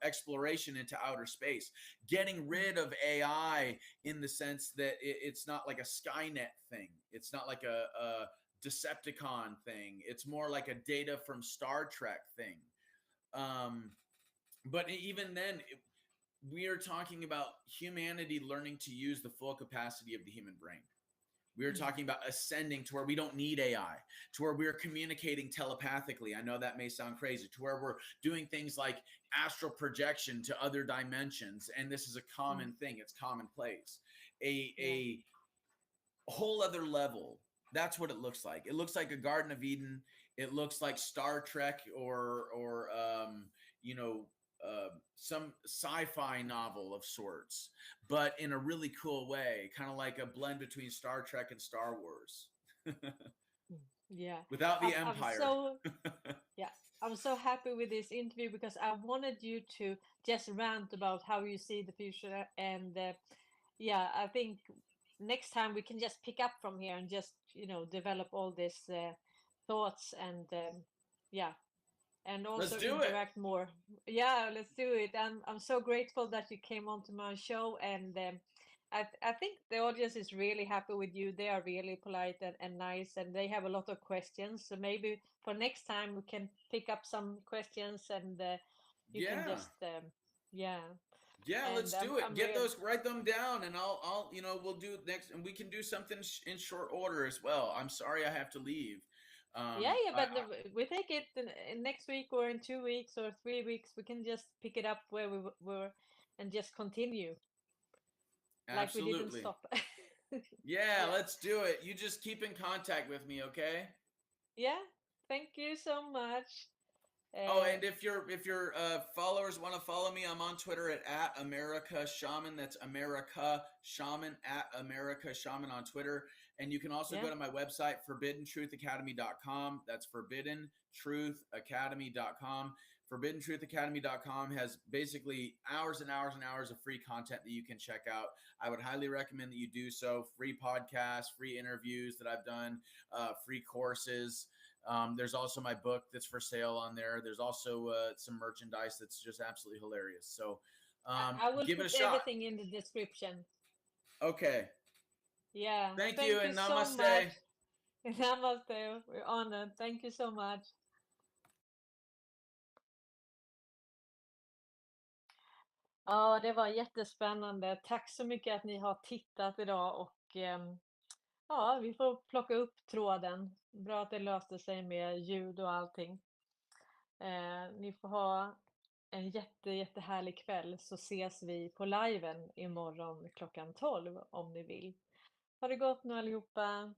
exploration into outer space, getting rid of AI in the sense that it's not like a Skynet thing. It's not like a Decepticon thing. It's more like a Data from Star Trek thing. But even then, we are talking about humanity learning to use the full capacity of the human brain. We are talking about ascending to where we don't need AI, to where we're communicating telepathically. I know that may sound crazy, to where we're doing things like astral projection to other dimensions. And this is a common thing. It's commonplace. A whole other level. That's what it looks like. It looks like a Garden of Eden. It looks like Star Trek or some sci-fi novel of sorts, but in a really cool way, kind of like a blend between Star Trek and Star Wars. Without the Empire. I'm so happy with this interview because I wanted you to just rant about how you see the future, and I think next time we can just pick up from here and just develop all these thoughts and and also interact more. Yeah, let's do it. I'm so grateful that you came onto my show, and I think the audience is really happy with you. They are really polite and nice, and they have a lot of questions. So maybe for next time we can pick up some questions, and you can just let's do it. Write them down, and I'll we'll do next, and we can do something in short order as well. I'm sorry I have to leave. But we take it in next week or in 2 weeks or 3 weeks. We can just pick it up where we were and just continue. Absolutely. Like we didn't stop. Let's do it. You just keep in contact with me, okay? Yeah. Thank you so much. Oh, and if your followers want to follow me, I'm on Twitter at America Shaman. That's America Shaman, at America Shaman on Twitter. And you can also go to my website, forbiddenTruthAcademy.com. That's forbiddenTruthAcademy.com. ForbiddenTruthAcademy.com has basically hours and hours and hours of free content that you can check out. I would highly recommend that you do so. Free podcasts, free interviews that I've done, free courses. There's also my book that's for sale on there. There's also some merchandise that's just absolutely hilarious. So I will give it a put shot. everything in the description. Okay. Yeah. Thank you and namaste. So much. Namaste. We're honored. Thank you so much. Ja, det var jättespännande. Tack så mycket att ni har tittat idag och ja, vi får plocka upp tråden. Bra att det löste sig med ljud och allting. Ni får ha en jättehärlig kväll så ses vi på liven imorgon klockan 12 om ni vill. Ha det gott nu allihopa.